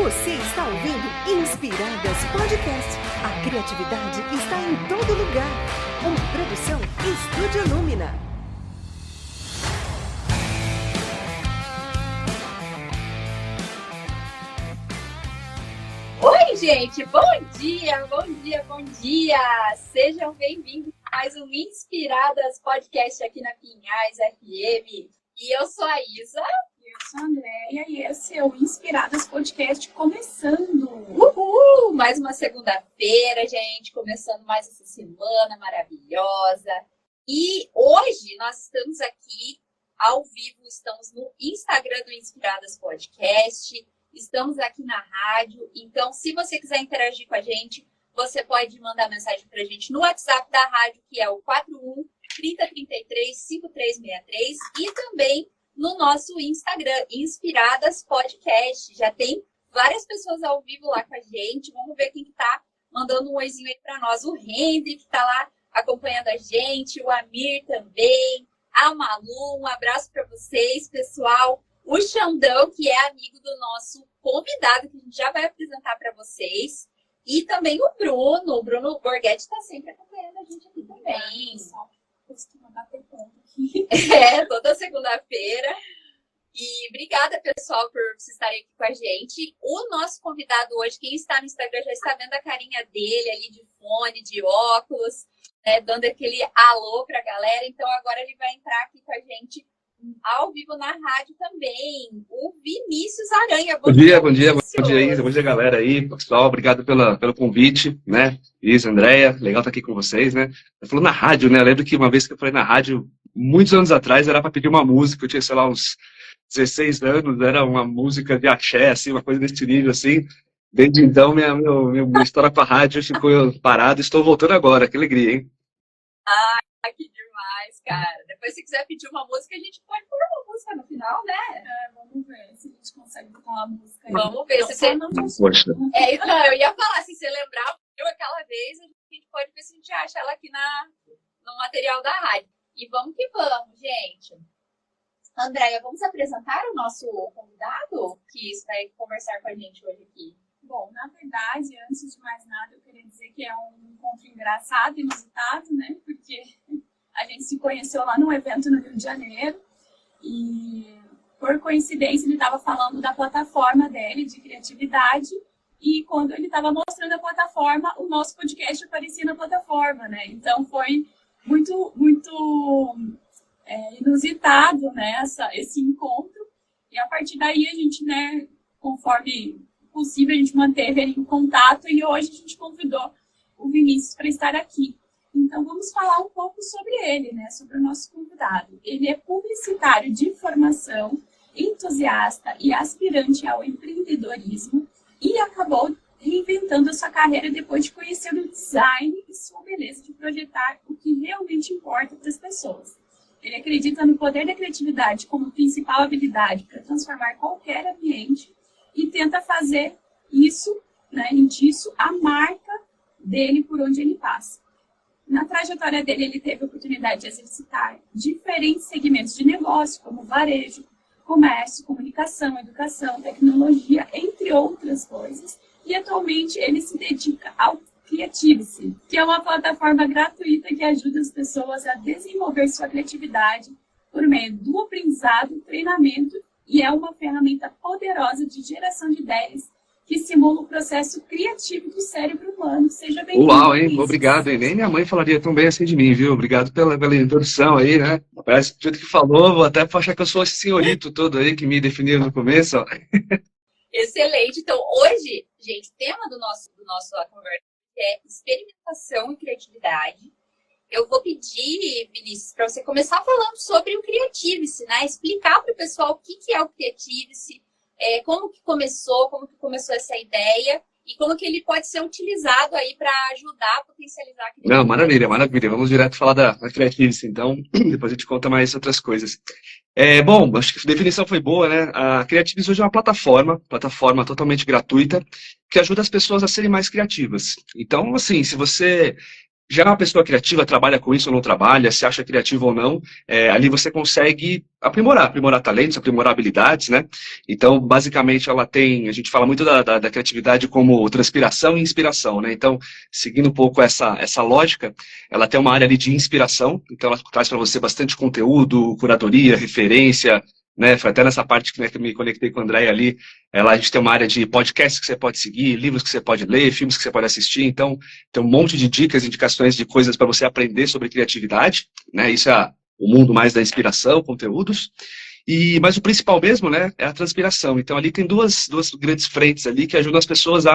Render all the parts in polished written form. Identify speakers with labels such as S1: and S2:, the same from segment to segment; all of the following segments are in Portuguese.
S1: Você está ouvindo Inspiradas Podcast. A criatividade está em todo lugar. Uma produção Estúdio Lumina.
S2: Oi, gente! Bom dia, bom dia, bom dia! Sejam bem-vindos a mais um Inspiradas Podcast aqui na Pinhais FM. E eu sou a Isa.
S3: Eu sou a Andréia e esse é o Inspiradas Podcast começando.
S2: Uhul! Mais uma segunda-feira, gente, começando mais essa semana maravilhosa. E hoje nós estamos aqui ao vivo, estamos no Instagram do Inspiradas Podcast, estamos aqui na rádio. Então, se você quiser interagir com a gente, você pode mandar mensagem para a gente no WhatsApp da rádio, que é o 41 3033 5363, e também no nosso Instagram, Inspiradas Podcast. Já tem várias pessoas ao vivo lá com a gente. Vamos ver quem que tá mandando um oizinho aí para nós. O Henry, que tá lá acompanhando a gente, o Amir também, a Malu, um abraço para vocês, pessoal. O Xandão, que é amigo do nosso convidado, que a gente já vai apresentar para vocês. E também o Bruno Borghetti está sempre acompanhando a gente aqui também.
S3: Costuma bater ponto aqui.
S2: Toda segunda-feira. E obrigada, pessoal, por vocês estarem aqui com a gente. O nosso convidado hoje, quem está no Instagram já está vendo a carinha dele ali de fone, de óculos, né, dando aquele alô para a galera. Então agora ele vai entrar aqui com a gente ao vivo na rádio também. O Vinícius Aranha.
S4: Bom dia, Isa. Bom dia, galera aí. Pessoal, obrigado pelo convite, né? Isa, Andréia, legal estar aqui com vocês, né? Eu falo na rádio, né? Eu lembro que uma vez que eu falei na rádio, muitos anos atrás, era para pedir uma música. Eu tinha, sei lá, uns 16 anos, era uma música de axé, assim, uma coisa desse nível, assim. Desde então, minha história com a rádio ficou parada. Estou voltando agora, que alegria, hein?
S2: Que demais, cara. Depois, se quiser pedir uma música, a gente pode pôr uma música no final, né?
S3: Vamos ver se a gente consegue botar uma música aí.
S2: Vamos ver. Se você...
S4: Poxa.
S2: Não, eu ia falar, se você lembrar, aquela vez, a gente pode ver se a gente acha ela aqui no material da rádio. E vamos que vamos, gente. Andréia, vamos apresentar o nosso convidado que vai conversar com a gente hoje aqui?
S3: Bom, na verdade, antes de mais nada, eu queria dizer que é um encontro engraçado, inusitado, né? Porque a gente se conheceu lá num evento no Rio de Janeiro e, por coincidência, ele estava falando da plataforma dele de criatividade e, quando ele estava mostrando a plataforma, o nosso podcast aparecia na plataforma, né? Então, foi muito, muito inusitado, né? Esse encontro. E, a partir daí, a gente, né, conforme possível, a gente manteve ele em contato e hoje a gente convidou o Vinícius para estar aqui. Então, vamos falar um pouco sobre ele, né? Sobre o nosso convidado. Ele é publicitário de formação, entusiasta e aspirante ao empreendedorismo e acabou reinventando a sua carreira depois de conhecer o design e sua beleza de projetar o que realmente importa para as pessoas. Ele acredita no poder da criatividade como principal habilidade para transformar qualquer ambiente e tenta fazer isso, né, disso, a marca dele por onde ele passa. Na trajetória dele, ele teve a oportunidade de exercitar diferentes segmentos de negócio, como varejo, comércio, comunicação, educação, tecnologia, entre outras coisas. E atualmente ele se dedica ao Creativice, que é uma plataforma gratuita que ajuda as pessoas a desenvolver sua criatividade por meio do aprendizado, treinamento, e é uma ferramenta poderosa de geração de ideias que simula o processo criativo do cérebro humano. Seja bem-vindo.
S4: Uau, hein? Obrigado, hein? Nem minha mãe falaria tão bem assim de mim, viu? Obrigado pela introdução aí, né? Parece que tudo que falou, vou até achar que eu sou esse senhorito todo aí que me definiram no começo, ó.
S2: Excelente. Então, hoje, gente, o tema do nosso conversa é experimentação e criatividade. Eu vou pedir, Vinícius, para você começar falando sobre o Creativice, né? Explicar para o pessoal o que é o Creativice, como que começou essa ideia e como que ele pode ser utilizado aí para ajudar a potencializar a criatividade.
S4: Não, maravilha. Vamos direto falar da Creativice, então. Depois a gente conta mais outras coisas. Bom, acho que a definição foi boa, né? A Creativice hoje é uma plataforma totalmente gratuita, que ajuda as pessoas a serem mais criativas. Então, assim, se você Já uma pessoa criativa trabalha com isso ou não trabalha, se acha criativo ou não, ali você consegue aprimorar talentos, aprimorar habilidades, né? Então, basicamente, a gente fala muito da criatividade como transpiração e inspiração, né? Então, seguindo um pouco essa lógica, ela tem uma área ali de inspiração, então ela traz para você bastante conteúdo, curadoria, referência, né? Foi até nessa parte que, né, que eu me conectei com o André ali, lá a gente tem uma área de podcasts que você pode seguir, livros que você pode ler, filmes que você pode assistir, então tem um monte de dicas, indicações de coisas para você aprender sobre criatividade, né? Isso é o mundo mais da inspiração, conteúdos. Mas o principal mesmo, né, é a transpiração. Então ali tem duas grandes frentes ali que ajudam as pessoas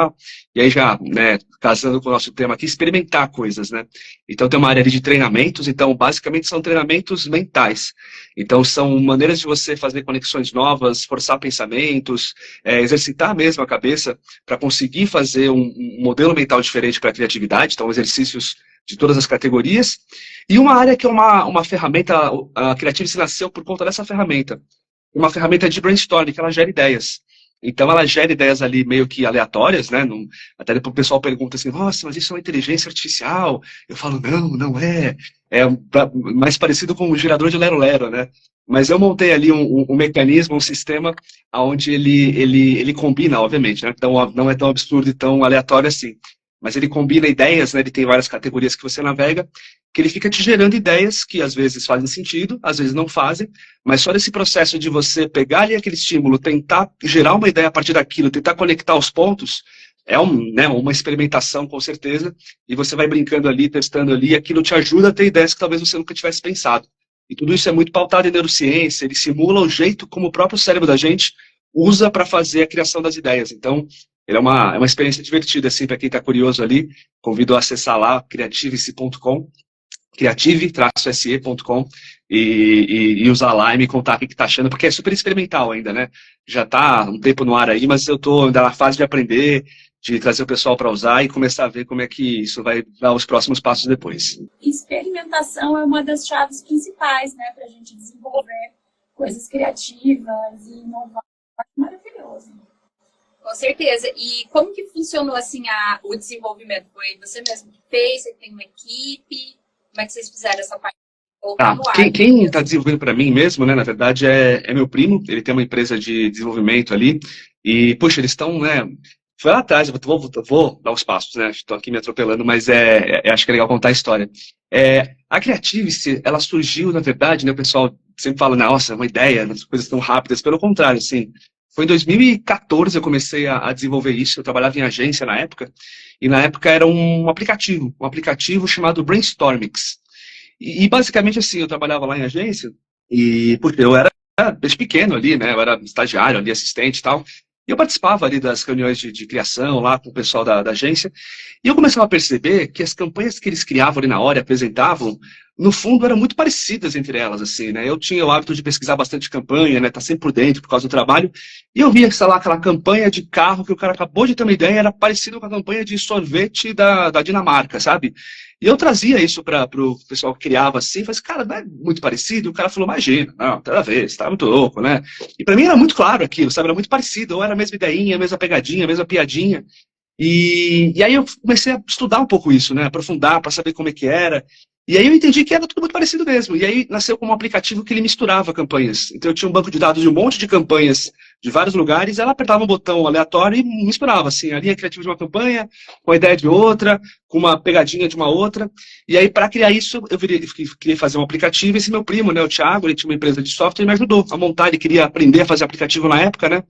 S4: e aí já, né, casando com o nosso tema aqui, experimentar coisas, né. Então tem uma área ali de treinamentos, então basicamente são treinamentos mentais. Então são maneiras de você fazer conexões novas, forçar pensamentos, exercitar mesmo a cabeça para conseguir fazer um modelo mental diferente para a criatividade, então exercícios de todas as categorias, e uma área que é uma ferramenta, a Creative nasceu por conta dessa ferramenta, uma ferramenta de brainstorming, que ela gera ideias. Então ela gera ideias ali meio que aleatórias, né? Até depois o pessoal pergunta assim, nossa, mas isso é uma inteligência artificial? Eu falo, não é. É mais parecido com um gerador de lero-lero, né? Mas eu montei ali um mecanismo, um sistema, onde ele combina, obviamente, né? Então não é tão absurdo e tão aleatório assim. Mas ele combina ideias, né? Ele tem várias categorias que você navega, que ele fica te gerando ideias que às vezes fazem sentido, às vezes não fazem, mas só nesse processo de você pegar ali aquele estímulo, tentar gerar uma ideia a partir daquilo, tentar conectar os pontos, né, uma experimentação com certeza, e você vai brincando ali, testando ali, e aquilo te ajuda a ter ideias que talvez você nunca tivesse pensado. E tudo isso é muito pautado em neurociência, ele simula o jeito como o próprio cérebro da gente usa para fazer a criação das ideias. Então, ele é uma experiência divertida, assim, para quem está curioso ali. Convido a acessar lá, creative-se.com, creative-se.com, e usar lá e me contar o que está achando, porque é super experimental ainda, né? Já está um tempo no ar aí, mas eu estou ainda na fase de aprender, de trazer o pessoal para usar e começar a ver como é que isso vai dar os próximos passos depois.
S3: Experimentação é uma das chaves principais, né, para a gente desenvolver coisas criativas e inovar. Maravilhoso.
S2: Com certeza. E como que funcionou assim o desenvolvimento? Foi você mesmo que fez? Você tem uma equipe? Como é que vocês fizeram essa parte?
S4: Quem está desenvolvendo para mim mesmo, né, na verdade, é meu primo. Ele tem uma empresa de desenvolvimento ali. E, poxa, eles estão, né, foi lá atrás, eu vou dar os passos, né, estou aqui me atropelando, mas acho que é legal contar a história. A Creative-se, ela surgiu, na verdade, né, o pessoal sempre fala, nossa, é uma ideia, as coisas tão rápidas. Pelo contrário, assim, foi em 2014 eu comecei a desenvolver isso. Eu trabalhava em agência na época, e na época era um aplicativo chamado Brainstormix. E basicamente assim, eu trabalhava lá em agência, e porque eu era desde pequeno ali, né? Eu era estagiário ali, assistente e tal. E eu participava ali das reuniões de criação lá com o pessoal da agência, e eu começava a perceber que as campanhas que eles criavam ali na hora e apresentavam, no fundo, eram muito parecidas entre elas, assim, né? Eu tinha o hábito de pesquisar bastante campanha, né? Tá sempre por dentro por causa do trabalho, e eu via, sei lá, aquela campanha de carro que o cara acabou de ter uma ideia, era parecido com a campanha de sorvete da Dinamarca, sabe? E eu trazia isso para o pessoal que criava assim, e falei assim, cara, não é muito parecido? O cara falou, imagina, não, toda vez, tá muito louco, né? E para mim era muito claro aquilo, sabe? Era muito parecido, ou era a mesma ideinha, a mesma pegadinha, a mesma piadinha. E aí eu comecei a estudar um pouco isso, né? Aprofundar para saber como é que era. E aí eu entendi que era tudo muito parecido mesmo. E aí nasceu como um aplicativo que ele misturava campanhas. Então eu tinha um banco de dados de um monte de campanhas de vários lugares, ela apertava um botão aleatório e misturava, assim, a linha criativa de uma campanha, com a ideia de outra, com uma pegadinha de uma outra. E aí, para criar isso, eu queria fazer um aplicativo. Esse meu primo, né, o Thiago, ele tinha uma empresa de software e me ajudou a montar. Ele queria aprender a fazer aplicativo na época, né?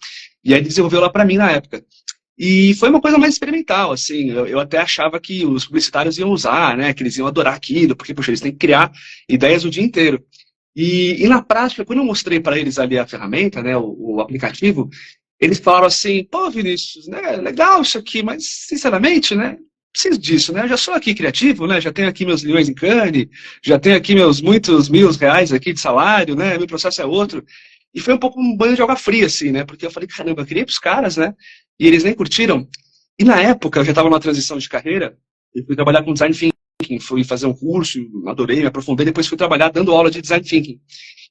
S4: E aí ele desenvolveu lá para mim na época. E foi uma coisa mais experimental, assim, eu até achava que os publicitários iam usar, né, que eles iam adorar aquilo, porque, poxa, eles têm que criar ideias o dia inteiro. E na prática, quando eu mostrei para eles ali a ferramenta, né, o aplicativo, eles falaram assim, pô, Vinícius, né, legal isso aqui, mas, sinceramente, né, preciso disso, né, eu já sou aqui criativo, né, já tenho aqui meus leões em Cannes, já tenho aqui meus muitos R$ 1.000 aqui de salário, né, meu processo é outro. E foi um pouco um banho de água fria, assim, né, porque eu falei, caramba, eu criei pros caras, né, e eles nem curtiram. E na época, eu já estava numa transição de carreira, e fui trabalhar com design thinking. fui fazer um curso, adorei, me aprofundei, depois fui trabalhar dando aula de Design Thinking.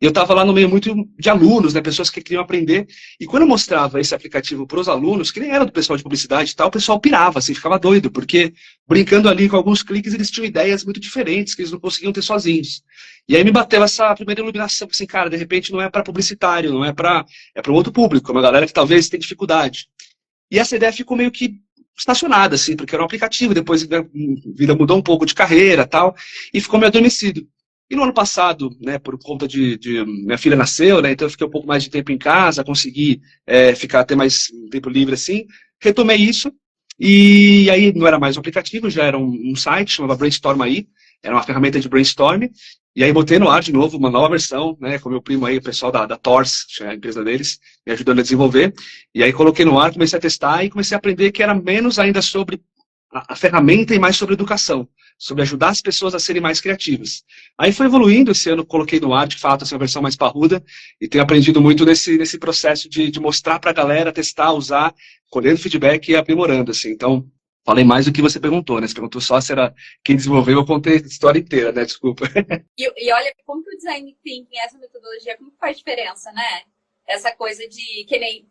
S4: E eu estava lá no meio muito de alunos, né, pessoas que queriam aprender, e quando eu mostrava esse aplicativo para os alunos, que nem era do pessoal de publicidade e tal, o pessoal pirava, assim, ficava doido, porque brincando ali com alguns cliques, eles tinham ideias muito diferentes, que eles não conseguiam ter sozinhos. E aí me bateu essa primeira iluminação, assim, cara, de repente não é para publicitário, não é para um outro público, uma galera que talvez tenha dificuldade. E essa ideia ficou meio que estacionada, assim, porque era um aplicativo, depois a vida mudou um pouco de carreira e tal, e ficou meio adormecido. E no ano passado, né, por conta de minha filha nasceu, né, então eu fiquei um pouco mais de tempo em casa, consegui ter mais tempo livre assim, retomei isso, e aí não era mais um aplicativo, já era um site, chamava Brainstorm aí, era uma ferramenta de brainstorm, e aí botei no ar de novo uma nova versão, né, com meu primo aí, o pessoal da Tors, a empresa deles, me ajudando a desenvolver, e aí coloquei no ar, comecei a testar e comecei a aprender que era menos ainda sobre a ferramenta e mais sobre educação, sobre ajudar as pessoas a serem mais criativas. Aí foi evoluindo, esse ano coloquei no ar, de fato, essa versão mais parruda, e tenho aprendido muito nesse processo de mostrar para a galera, testar, usar, colhendo feedback e aprimorando, assim. Então, falei mais do que você perguntou, né? Você perguntou só se era quem desenvolveu, eu contei a história inteira, né? Desculpa.
S2: E olha, como que o Design Thinking, essa metodologia, como que faz diferença, né? Essa coisa de que nem...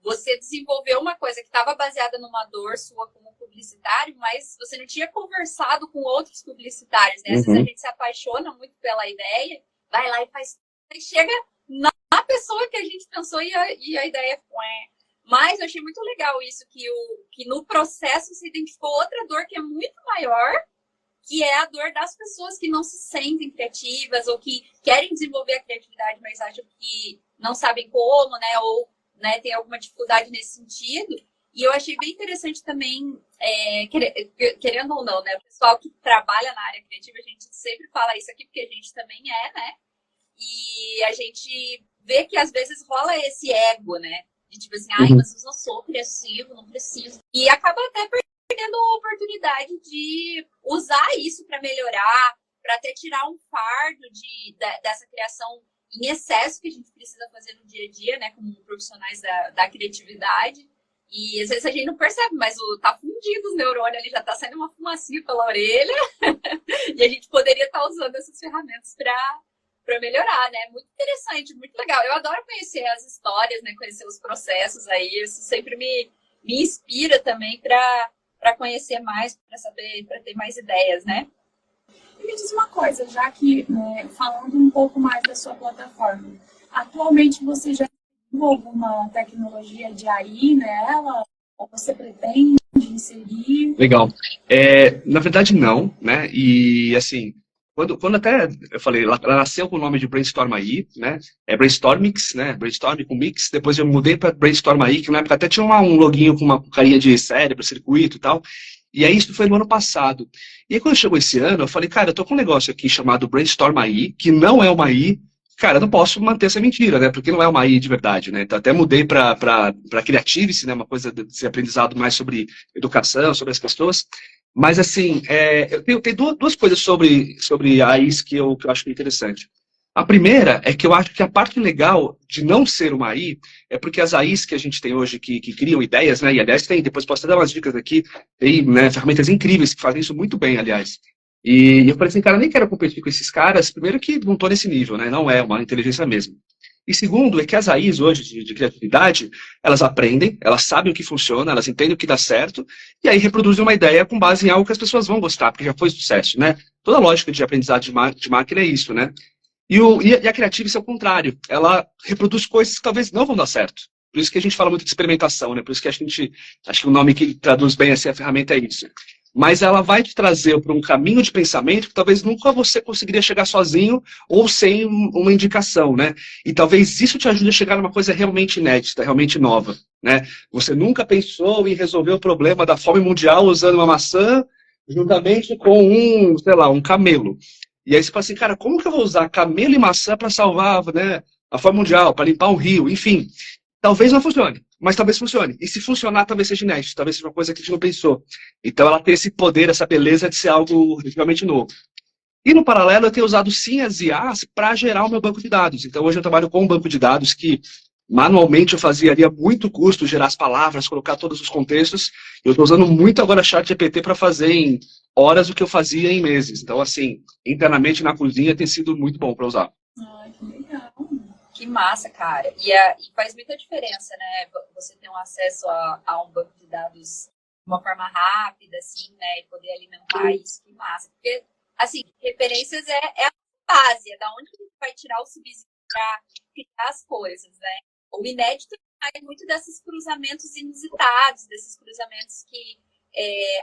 S2: você desenvolveu uma coisa que estava baseada numa dor sua como publicitário, mas você não tinha conversado com outros publicitários, né? Às vezes a gente se apaixona muito pela ideia, vai lá e faz... E chega na pessoa que a gente pensou e a ideia é... Mas eu achei muito legal isso, que no processo se identificou outra dor que é muito maior, que é a dor das pessoas que não se sentem criativas ou que querem desenvolver a criatividade, mas acham que não sabem como, né? Ou tem alguma dificuldade nesse sentido. E eu achei bem interessante também, querendo ou não, né? O pessoal que trabalha na área criativa, a gente sempre fala isso aqui, porque a gente também né? E a gente vê que às vezes rola esse ego, né? De tipo assim, mas eu não sou criativo, não preciso. E acaba até perdendo a oportunidade de usar isso para melhorar, para até tirar um fardo dessa criação em excesso que a gente precisa fazer no dia a dia, né, como profissionais da criatividade. E às vezes a gente não percebe, mas tá fundido os neurônios ali, já tá saindo uma fumacinha pela orelha. E a gente poderia estar usando essas ferramentas para melhorar, né? Muito interessante, muito legal. Eu adoro conhecer as histórias, né, conhecer os processos aí. Isso sempre me inspira também para conhecer mais, para saber, para ter mais ideias, né?
S3: Me diz uma coisa, já que, falando um pouco mais da sua plataforma, atualmente você já tem alguma tecnologia de AI nela? Ou você pretende inserir?
S4: Legal. Na verdade, não, né? E, assim, quando até eu falei, ela nasceu com o nome de Brainstorm AI, né? É Brainstormix, né? Brainstorm com Mix. Depois eu mudei para Brainstorm AI, que na época até tinha um loginho com uma carinha de cérebro, circuito e tal. E aí isso foi no ano passado. E aí quando chegou esse ano, eu falei, cara, eu tô com um negócio aqui chamado Brainstorm AI, que não é uma AI. Cara, eu não posso manter essa mentira, né? Porque não é uma AI de verdade, né? Então até mudei para Creativice, né? Uma coisa de aprendizado mais sobre educação, sobre as pessoas. Mas assim, eu tenho duas coisas sobre AIs que eu acho interessante. A primeira é que eu acho que a parte legal de não ser uma AI é porque as AIs que a gente tem hoje que criam ideias, né? E aliás depois posso até dar umas dicas aqui, tem, né, ferramentas incríveis que fazem isso muito bem, aliás. E eu falei assim, cara, eu nem quero competir com esses caras, primeiro que não estou nesse nível, né? Não é uma inteligência mesmo. E segundo, é que as AIs hoje de criatividade, elas aprendem, elas sabem o que funciona, elas entendem o que dá certo, e aí reproduzem uma ideia com base em algo que as pessoas vão gostar, porque já foi sucesso, né? Toda a lógica de aprendizado de máquina é isso, né? E a Creativice é o contrário, ela reproduz coisas que talvez não vão dar certo. Por isso que a gente fala muito de experimentação, né? Por isso que acho que o nome que traduz bem assim a ferramenta é isso. Mas ela vai te trazer para um caminho de pensamento que talvez nunca você conseguiria chegar sozinho ou sem uma indicação, né? E talvez isso te ajude a chegar numa coisa realmente inédita, realmente nova, né? Você nunca pensou em resolver o problema da fome mundial usando uma maçã juntamente com um camelo. E aí você fala assim, cara, como que eu vou usar camelo e maçã para salvar, né, a fome mundial, para limpar um rio, enfim. Talvez não funcione, mas talvez funcione. E se funcionar, talvez seja inédito, talvez seja uma coisa que a gente não pensou. Então ela tem esse poder, essa beleza de ser algo relativamente novo. E no paralelo, eu tenho usado sim as IAs para gerar o meu banco de dados. Então hoje eu trabalho com um banco de dados que Manualmente eu fazia muito custo, gerar as palavras, colocar todos os contextos. Eu estou usando muito agora ChatGPT para fazer em horas o que eu fazia em meses. Então, assim, internamente na cozinha tem sido muito bom para usar.
S3: Ai, que legal.
S2: Que massa, cara. E faz muita diferença, né? Você ter um acesso a um banco de dados de uma forma rápida, assim, né? E poder alimentar isso. Que massa. Porque, assim, referências é a base, é da onde a gente vai tirar o subsídio para criar as coisas, né? O inédito é muito desses cruzamentos inusitados, desses cruzamentos que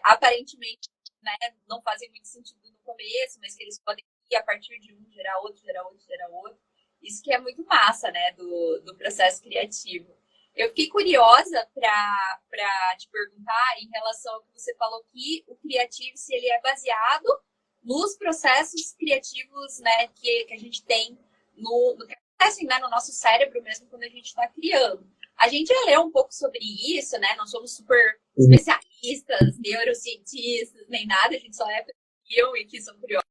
S2: aparentemente, né, não fazem muito sentido no começo, mas que eles podem ir a partir de um, gerar outro, gerar outro, gerar outro. Isso que é muito massa, né, do processo criativo. Eu fiquei curiosa para te perguntar em relação ao que você falou, que o criativo, se ele é baseado nos processos criativos, né, que a gente tem no que acontece, né, no nosso cérebro mesmo quando a gente está criando. A gente já leu um pouco sobre isso, né? Não somos super especialistas, neurocientistas, nem nada, a gente só é eu e que são curiosos.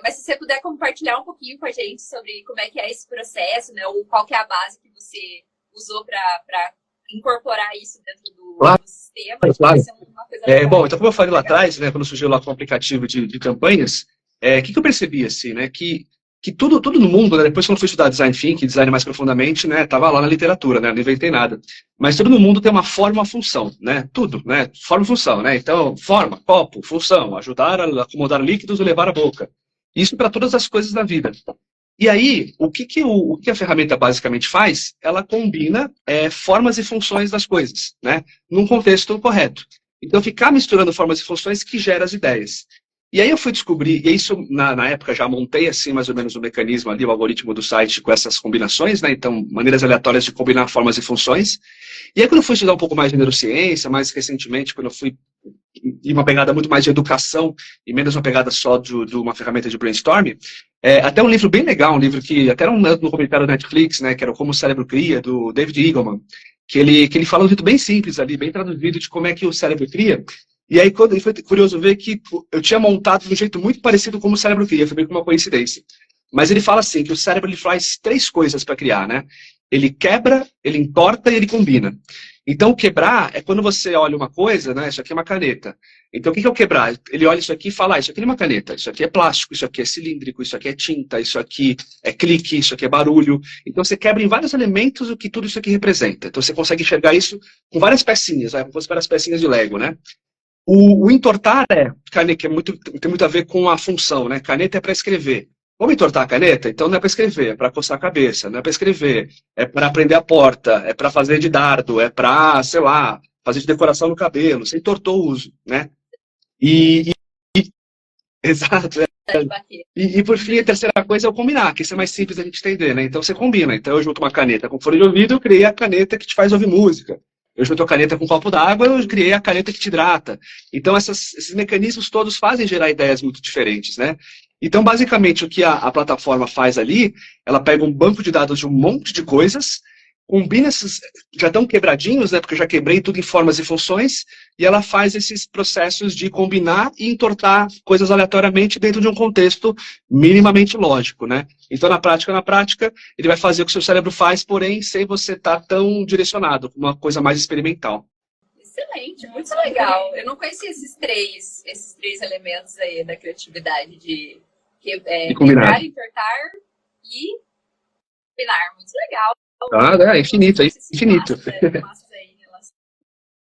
S2: Mas se você puder compartilhar um pouquinho com a gente sobre como é que é esse processo, né? Ou qual que é a base que você usou para incorporar isso dentro do sistema.
S4: Claro.
S2: Uma coisa
S4: Bom, então como eu falei lá atrás, né, quando surgiu lá com o aplicativo de campanhas, que eu percebi assim, né, que tudo no mundo, né, depois quando eu fui estudar design thinking, design mais profundamente, né, tava lá na literatura, né, não inventei nada. Mas tudo no mundo tem uma forma, uma função, né, tudo, né, forma e função, né, então forma, copo, função, ajudar a acomodar líquidos e levar à boca. Isso para todas as coisas da vida. E aí, o que a ferramenta basicamente faz? Ela combina formas e funções das coisas, né, num contexto correto. Então, ficar misturando formas e funções que gera as ideias. E aí eu fui descobrir, e isso na época já montei assim mais ou menos o mecanismo ali, o algoritmo do site com essas combinações, né? Então, maneiras aleatórias de combinar formas e funções. E aí quando eu fui estudar um pouco mais de neurociência, mais recentemente, quando eu fui em uma pegada muito mais de educação e menos uma pegada só de uma ferramenta de brainstorming, até um livro bem legal, um livro que até era no comentário da Netflix, né? Que era o Como o Cérebro Cria, do David Eagleman, que ele fala um jeito bem simples ali, bem traduzido de como é que o cérebro cria. E aí, quando foi curioso ver que eu tinha montado de um jeito muito parecido como o cérebro cria, foi meio que uma coincidência. Mas ele fala assim, que o cérebro ele faz 3 coisas para criar, né? Ele quebra, ele entorta e ele combina. Então, quebrar é quando você olha uma coisa, né? Isso aqui é uma caneta. Então, o que é o quebrar? Ele olha isso aqui e fala, isso aqui é uma caneta, isso aqui é plástico, isso aqui é cilíndrico, isso aqui é tinta, isso aqui é clique, isso aqui é barulho. Então, você quebra em vários elementos o que tudo isso aqui representa. Então, você consegue enxergar isso com várias pecinhas, como se fossem várias pecinhas de Lego, né? O entortar caneta, tem muito a ver com a função, né? Caneta é para escrever. Vamos entortar a caneta? Então não é para escrever, é para coçar a cabeça, não é para escrever, é para prender a porta, é para fazer de dardo, é para, sei lá, fazer de decoração no cabelo. Você entortou o uso, né? Exato. E por fim, a terceira coisa é o combinar, que isso é mais simples da gente entender, né? Então você combina. Então eu junto uma caneta com fone de ouvido, eu criei a caneta que te faz ouvir música. Eu junto a caneta com um copo d'água, eu criei a caneta que te hidrata. Então, esses mecanismos todos fazem gerar ideias muito diferentes, né? Então, basicamente, o que a plataforma faz ali, ela pega um banco de dados de um monte de coisas, combina esses, já estão quebradinhos, né? Porque eu já quebrei tudo em formas e funções, e ela faz esses processos de combinar e entortar coisas aleatoriamente dentro de um contexto minimamente lógico, né? Então, na prática, ele vai fazer o que o seu cérebro faz, porém, sem você estar tão direcionado, uma coisa mais experimental.
S2: Excelente, muito legal. Eu não conhecia esses três elementos aí da criatividade, de quebrar, entortar e combinar. Muito legal.
S4: É infinito, é infinito.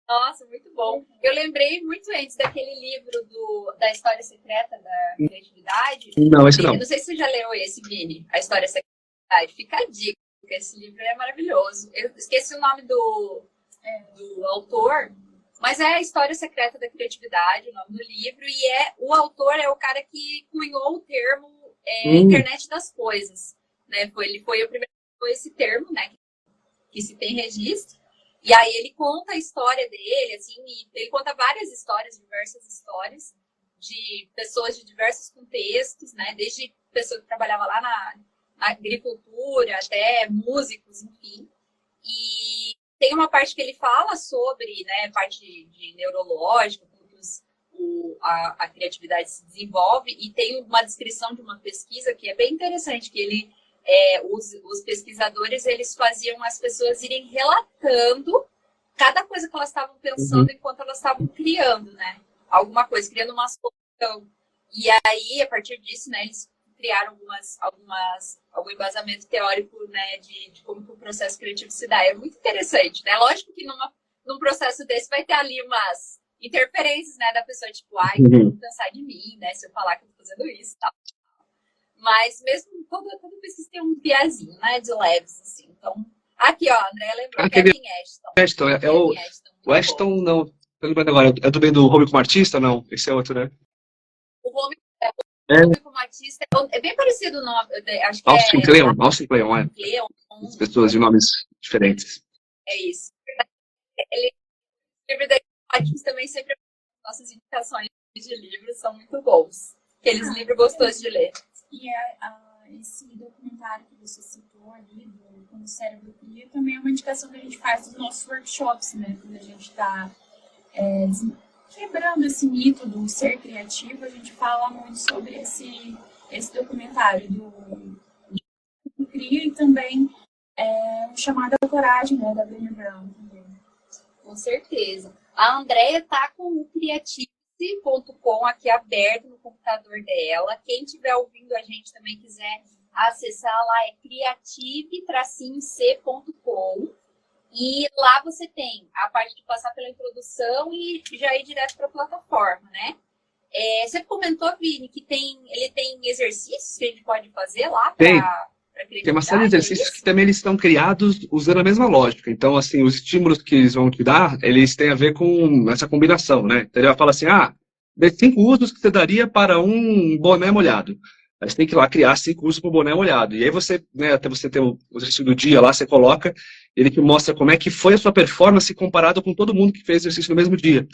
S2: Nossa, muito bom. Eu lembrei muito antes daquele livro da História Secreta da Criatividade.
S4: Não, esse não.
S2: Eu não sei se você já leu esse, Vini, A História Secreta. Fica a dica, porque esse livro é maravilhoso. Eu esqueci o nome do autor, mas é A História Secreta da Criatividade, o nome do livro, e o autor é o cara que cunhou o termo Internet das Coisas. Né? Ele foi o primeiro que usou esse termo, né, que se tem registro. E aí ele conta a história dele, assim, e ele conta várias histórias, diversas histórias, de pessoas de diversos contextos, né? Desde pessoa que trabalhava lá na agricultura, até músicos, enfim. E tem uma parte que ele fala sobre, né, parte de neurológica, como que a criatividade se desenvolve, e tem uma descrição de uma pesquisa que é bem interessante, que ele os pesquisadores organizadores, eles faziam as pessoas irem relatando cada coisa que elas estavam pensando enquanto elas estavam criando, né? Alguma coisa, criando uma solução. E aí, a partir disso, né, eles criaram algum embasamento teórico, né, de como que o processo criativo se dá. É muito interessante, né? Lógico que num processo desse vai ter ali umas interferências, né, da pessoa, tipo, ai, que vão pensar de mim, né, se eu falar que eu tô fazendo isso e tal. Mas mesmo, toda pesquisa tem um viazinho, né, de leves, assim. Então, aqui, ó, a Andrea lembrou, Kevin Ashton.
S4: Ashton, o Ashton, não, eu não lembro agora, é do bem do Home como Artista, não? Esse é outro, né?
S2: O Home como Artista é bem parecido o nome, acho que
S4: Austin Kleon, é.
S2: Kleon.
S4: As pessoas de nomes diferentes.
S2: É isso. Ele escreve ótimos também, sempre nossas indicações de livros são muito bons. Aqueles livros gostosos de ler.
S3: E esse documentário que você citou ali, do Como o Cérebro Cria, também é uma indicação que a gente faz dos nossos workshops, né? Quando a gente está quebrando esse mito do ser criativo, a gente fala muito sobre esse documentário do Cria e também um chamado à coragem, né, da Brené Brown também.
S2: Com certeza. A Andrea tá com o Creative.com aqui aberto no computador dela. Quem estiver ouvindo a gente também quiser acessar lá, é creative-c.com. E lá você tem a parte de passar pela introdução e já ir direto para a plataforma, né? Você comentou, Vini, que ele tem exercícios que a gente pode fazer lá para
S4: tem uma série de exercícios que também eles estão criados usando a mesma lógica. Então, assim, os estímulos que eles vão te dar, eles têm a ver com essa combinação, né? Então, ele vai falar assim, dê 5 usos que você daria para um boné molhado. Aí você tem que ir lá criar 5 usos para o boné molhado. E aí você, né, até você ter o exercício do dia lá, você coloca, ele te mostra como é que foi a sua performance comparado com todo mundo que fez exercício no mesmo dia.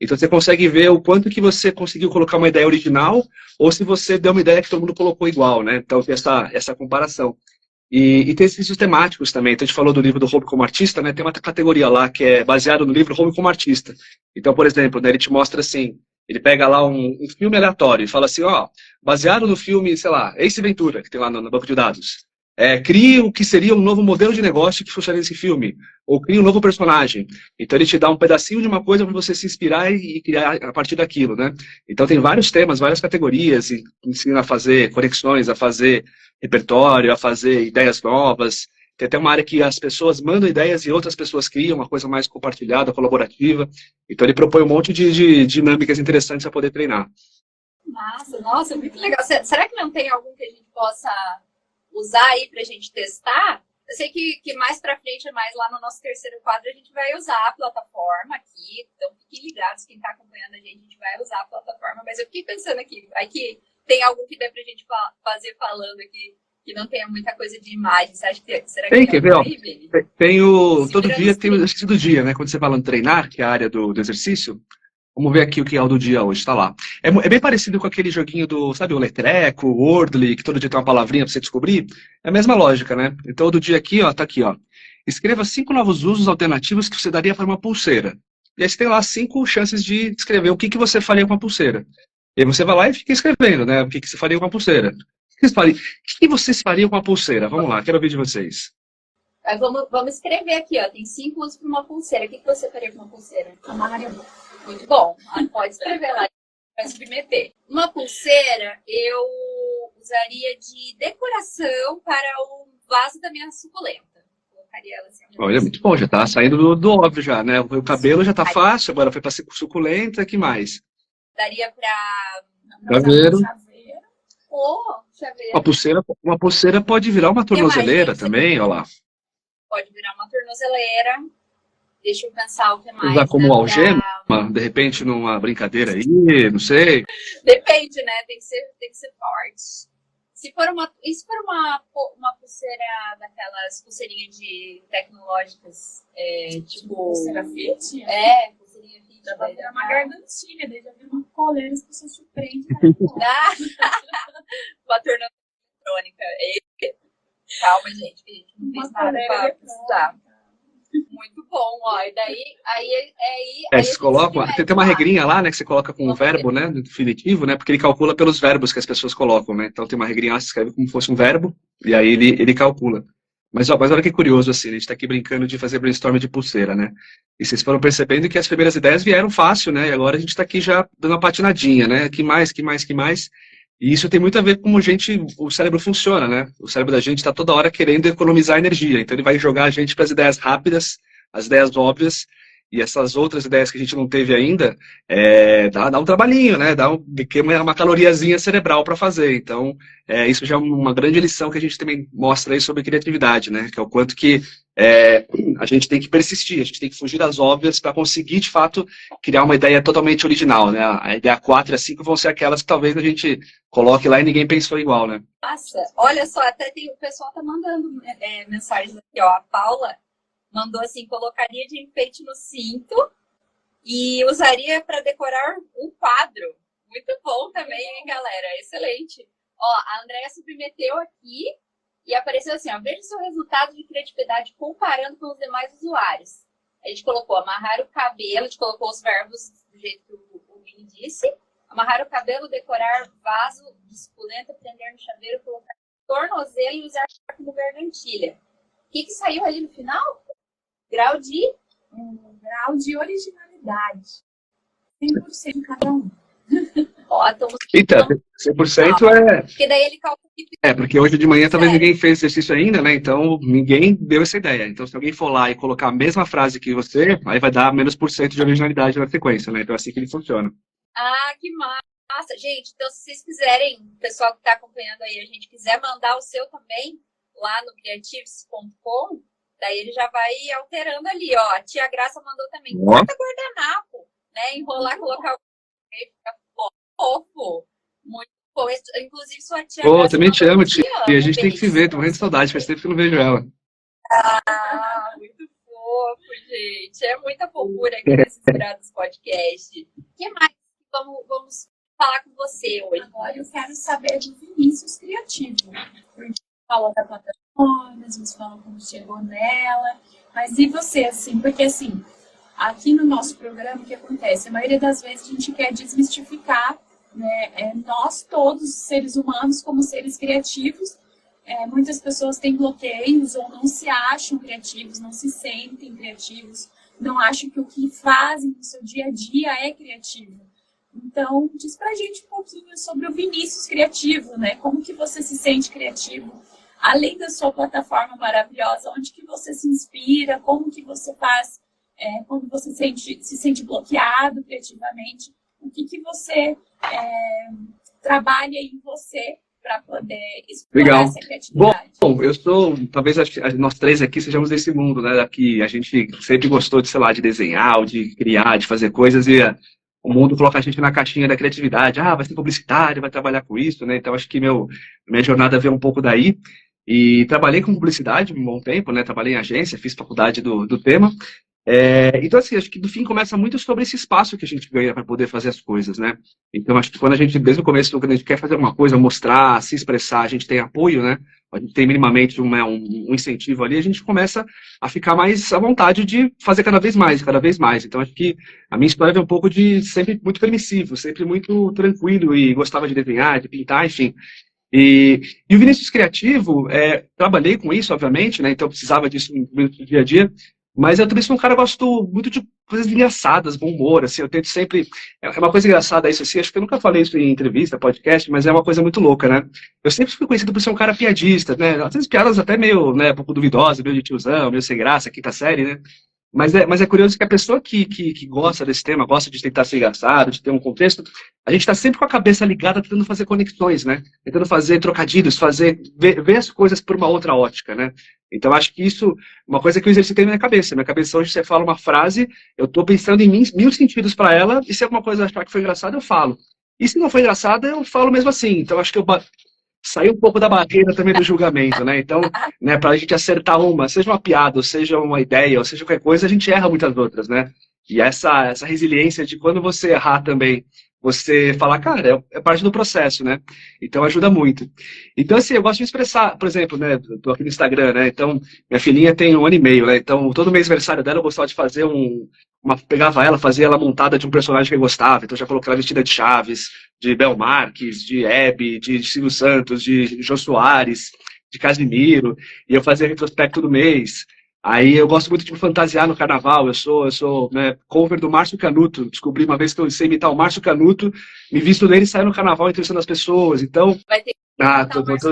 S4: Então você consegue ver o quanto que você conseguiu colocar uma ideia original ou se você deu uma ideia que todo mundo colocou igual, né? Então tem essa comparação. E tem exercícios temáticos também. Então a gente falou do livro do Hobby como Artista, né? Tem uma categoria lá que é baseado no livro Hobby como Artista. Então, por exemplo, né, ele te mostra assim, ele pega lá um filme aleatório e fala assim, baseado no filme, sei lá, Ace Ventura, que tem lá no banco de dados. Crie o que seria um novo modelo de negócio que funcionaria nesse filme. Ou crie um novo personagem. Então ele te dá um pedacinho de uma coisa para você se inspirar e criar a partir daquilo, né? Então tem vários temas, várias categorias, e ensina a fazer conexões, a fazer repertório, a fazer ideias novas. Tem até uma área que as pessoas mandam ideias e outras pessoas criam, uma coisa mais compartilhada, colaborativa. Então ele propõe um monte de dinâmicas interessantes para poder treinar.
S2: Nossa, muito legal. Será que não tem algum que a gente possa usar aí pra gente testar? Eu sei que mais pra frente, mais lá no nosso terceiro quadro, a gente vai usar a plataforma aqui. Então, fiquem ligados, quem tá acompanhando a gente vai usar a plataforma. Mas eu fiquei pensando aqui, aí que tem algum que dê pra gente fazer falando aqui, que não tenha muita coisa de imagem. Você acha que será que
S4: tem? Quer ver, ó? Todo dia tem o
S2: stream.
S4: exercício do dia, né? Quando você fala em treinar, que é a área do exercício, vamos ver aqui o que é o do dia hoje, tá lá. É bem parecido com aquele joguinho sabe, o Letreco, o Wordly, que todo dia tem uma palavrinha pra você descobrir. É a mesma lógica, né? Então o do dia aqui, ó, tá aqui, ó. Escreva 5 novos usos alternativos que você daria para uma pulseira. E aí você tem lá 5 chances de escrever o que você faria com uma pulseira. E aí você vai lá e fica escrevendo, né? O que você faria com uma pulseira. O que vocês fariam com uma pulseira? Vamos lá, quero ouvir de vocês.
S2: Vamos escrever aqui, ó. Tem 5 usos para uma pulseira. O que você faria com uma pulseira?
S3: Amarelo.
S2: Muito bom. Pode escrever lá. Vai submeter. Uma pulseira eu usaria de decoração para o vaso da minha suculenta. Colocaria ela assim.
S4: Olha, muito bom. Já tá saindo do óbvio já, né? O cabelo já tá fácil, agora foi para suculenta. Que mais?
S2: Daria para
S4: chaveiro.
S2: Chaveiro.
S4: Uma pulseira pode virar uma tornozeleira também, olha lá.
S2: Pode virar uma tornozeleira. Deixa eu pensar o que mais.
S4: Usar como algema, de repente, numa brincadeira aí, não sei.
S2: Depende, né? Tem que ser forte. Se for uma pulseira daquelas pulseirinhas de tecnológicas, tipo...
S3: Pulseira fit?
S2: Pulseirinha fit.
S3: Dá pra virar uma gargantilha, daí já vira uma coleira, as pessoas surpreendem.
S2: Uma tornozeleira eletrônica. Calma, gente, que a gente não fez nada pra precisar. Muito bom, ó. E daí,
S4: vocês colocam, tem uma regrinha lá, né, que você coloca com o verbo, né, no infinitivo, né, porque ele calcula pelos verbos que as pessoas colocam, né, então tem uma regrinha lá, você escreve como se fosse um verbo, e aí ele calcula. Mas olha que curioso, assim, a gente tá aqui brincando de fazer brainstorm de pulseira, né? E vocês foram percebendo que as primeiras ideias vieram fácil, né? E agora a gente tá aqui já dando uma patinadinha, né? Que mais, que mais, que mais? E isso tem muito a ver com como o cérebro funciona, né? O cérebro da gente está toda hora querendo economizar energia, então ele vai jogar a gente para as ideias rápidas, as ideias óbvias, e essas outras ideias que a gente não teve ainda, dá um trabalhinho, né? Queima uma caloriazinha cerebral para fazer. Então, isso já é uma grande lição que a gente também mostra aí sobre criatividade, né? Que é o quanto que a gente tem que persistir, a gente tem que fugir das óbvias para conseguir, de fato, criar uma ideia totalmente original, né? A ideia 4 e a 5 vão ser aquelas que talvez a gente coloque lá e ninguém pensou igual, né?
S2: Nossa, olha só, até o pessoal tá mandando mensagens aqui, ó. A Paula mandou assim, colocaria de enfeite no cinto e usaria para decorar um quadro. Muito bom também, hein, galera? Excelente. Ó, a Andrea submeteu aqui e apareceu assim, ó, veja seu resultado de criatividade comparando com os demais usuários. A gente colocou amarrar o cabelo, a gente colocou os verbos do jeito que o Vini disse. Amarrar o cabelo, decorar vaso de suculenta, prender no chaveiro, colocar tornozelo e usar como gargantilha. O que saiu ali no final? Grau de originalidade.
S3: 100% de cada um.
S2: Ó, estamos...
S4: Eita, 100% é...
S2: Porque daí ele calcula...
S4: porque hoje de manhã talvez ninguém fez exercício ainda, né? Então ninguém deu essa ideia. Então se alguém for lá e colocar a mesma frase que você, aí vai dar menos por cento de originalidade na sequência, né? Então é assim que ele funciona.
S2: Ah, que massa! Gente, então se vocês quiserem, o pessoal que está acompanhando aí, a gente quiser mandar o seu também lá no creatives.com, daí ele já vai alterando ali, ó. A tia Graça mandou também. Corta guardanapo, né? Enrolar, colocar o... Fica fofo. Muito bom. Inclusive, sua tia Graça
S4: também te amo, tia. E a gente tem que se ver, tô morrendo de saudade, faz tempo que eu não vejo ela.
S2: Ah, muito fofo, gente. É muita fofura aqui nesse Inspirados Podcast. O que mais vamos falar com você hoje?
S3: Agora eu quero saber do Vinícius Criativo. Porque falou da plataforma, você falou como chegou nela. Mas e você, assim? Porque, assim, aqui no nosso programa, o que acontece? A maioria das vezes a gente quer desmistificar, né, nós todos, seres humanos, como seres criativos. Muitas pessoas têm bloqueios ou não se acham criativos, não se sentem criativos, não acham que o que fazem no seu dia a dia é criativo. Então, diz pra gente um pouquinho sobre o Vinícius Criativo, né? Como que você se sente criativo? Além da sua plataforma maravilhosa, onde que você se inspira? Como que você faz quando você se sente bloqueado criativamente? O que você trabalha em você para poder explorar essa criatividade?
S4: Bom, talvez nós três aqui sejamos desse mundo, né? Que a gente sempre gostou de, sei lá, de desenhar, ou de criar, de fazer coisas e o mundo coloca a gente na caixinha da criatividade. Ah, vai ser publicitário, vai trabalhar com isso, né? Então acho que minha jornada veio um pouco daí. E trabalhei com publicidade um bom tempo, né? Trabalhei em agência, fiz faculdade do tema. Então, assim, acho que no fim começa muito sobre esse espaço que a gente ganha para poder fazer as coisas, né? Então, acho que quando a gente, desde o começo, quando a gente quer fazer uma coisa, mostrar, se expressar, a gente tem apoio, né? A gente tem minimamente um incentivo ali, a gente começa a ficar mais à vontade de fazer cada vez mais, cada vez mais. Então, acho que a minha história é um pouco de sempre muito permissivo, sempre muito tranquilo e gostava de desenhar, de pintar, enfim. E o Vinícius Criativo, trabalhei com isso, obviamente, né? Então, precisava disso no dia a dia. Mas eu também sou um cara que gosto muito de coisas engraçadas, bom humor, assim, eu tento sempre... É uma coisa engraçada isso, assim, acho que eu nunca falei isso em entrevista, podcast, mas é uma coisa muito louca, né? Eu sempre fui conhecido por ser um cara piadista, né? Às vezes piadas até meio, né, um pouco duvidosas, meio de tiozão, meio sem graça, quinta série, né? Mas é curioso que a pessoa que gosta desse tema, gosta de tentar ser engraçado, de ter um contexto, a gente está sempre com a cabeça ligada, tentando fazer conexões, né? Tentando fazer trocadilhos, ver as coisas por uma outra ótica, né? Então, acho que isso uma coisa que eu exercitei na minha cabeça. Minha cabeça, hoje, você fala uma frase, eu estou pensando em mil sentidos para ela, e se alguma coisa achar que foi engraçada, eu falo. E se não foi engraçada, eu falo mesmo assim. Então, acho que eu saí um pouco da barreira também do julgamento, né? Então, né, para a gente acertar seja uma piada, ou seja uma ideia, ou seja qualquer coisa, a gente erra muitas outras, né? E essa resiliência de quando você errar também, você falar, cara, é parte do processo, né? Então ajuda muito. Então, assim, eu gosto de expressar, por exemplo, né? Tô aqui no Instagram, né? Então, minha filhinha tem 1 ano e meio, né? Então, todo mês aniversário dela, eu gostava de fazer pegava ela, fazia ela montada de um personagem que eu gostava. Então, já coloquei ela vestida de Chaves, de Bel Marques, de Hebe, de Silvio Santos, de Jô Soares. de Casimiro, e eu fazia retrospecto do mês. Aí eu gosto muito de me fantasiar no carnaval, eu sou né, cover do Márcio Canuto, descobri uma vez que eu sei imitar o Márcio Canuto, me visto dele e saio no carnaval entrevistando as pessoas, então...
S2: Vai ter que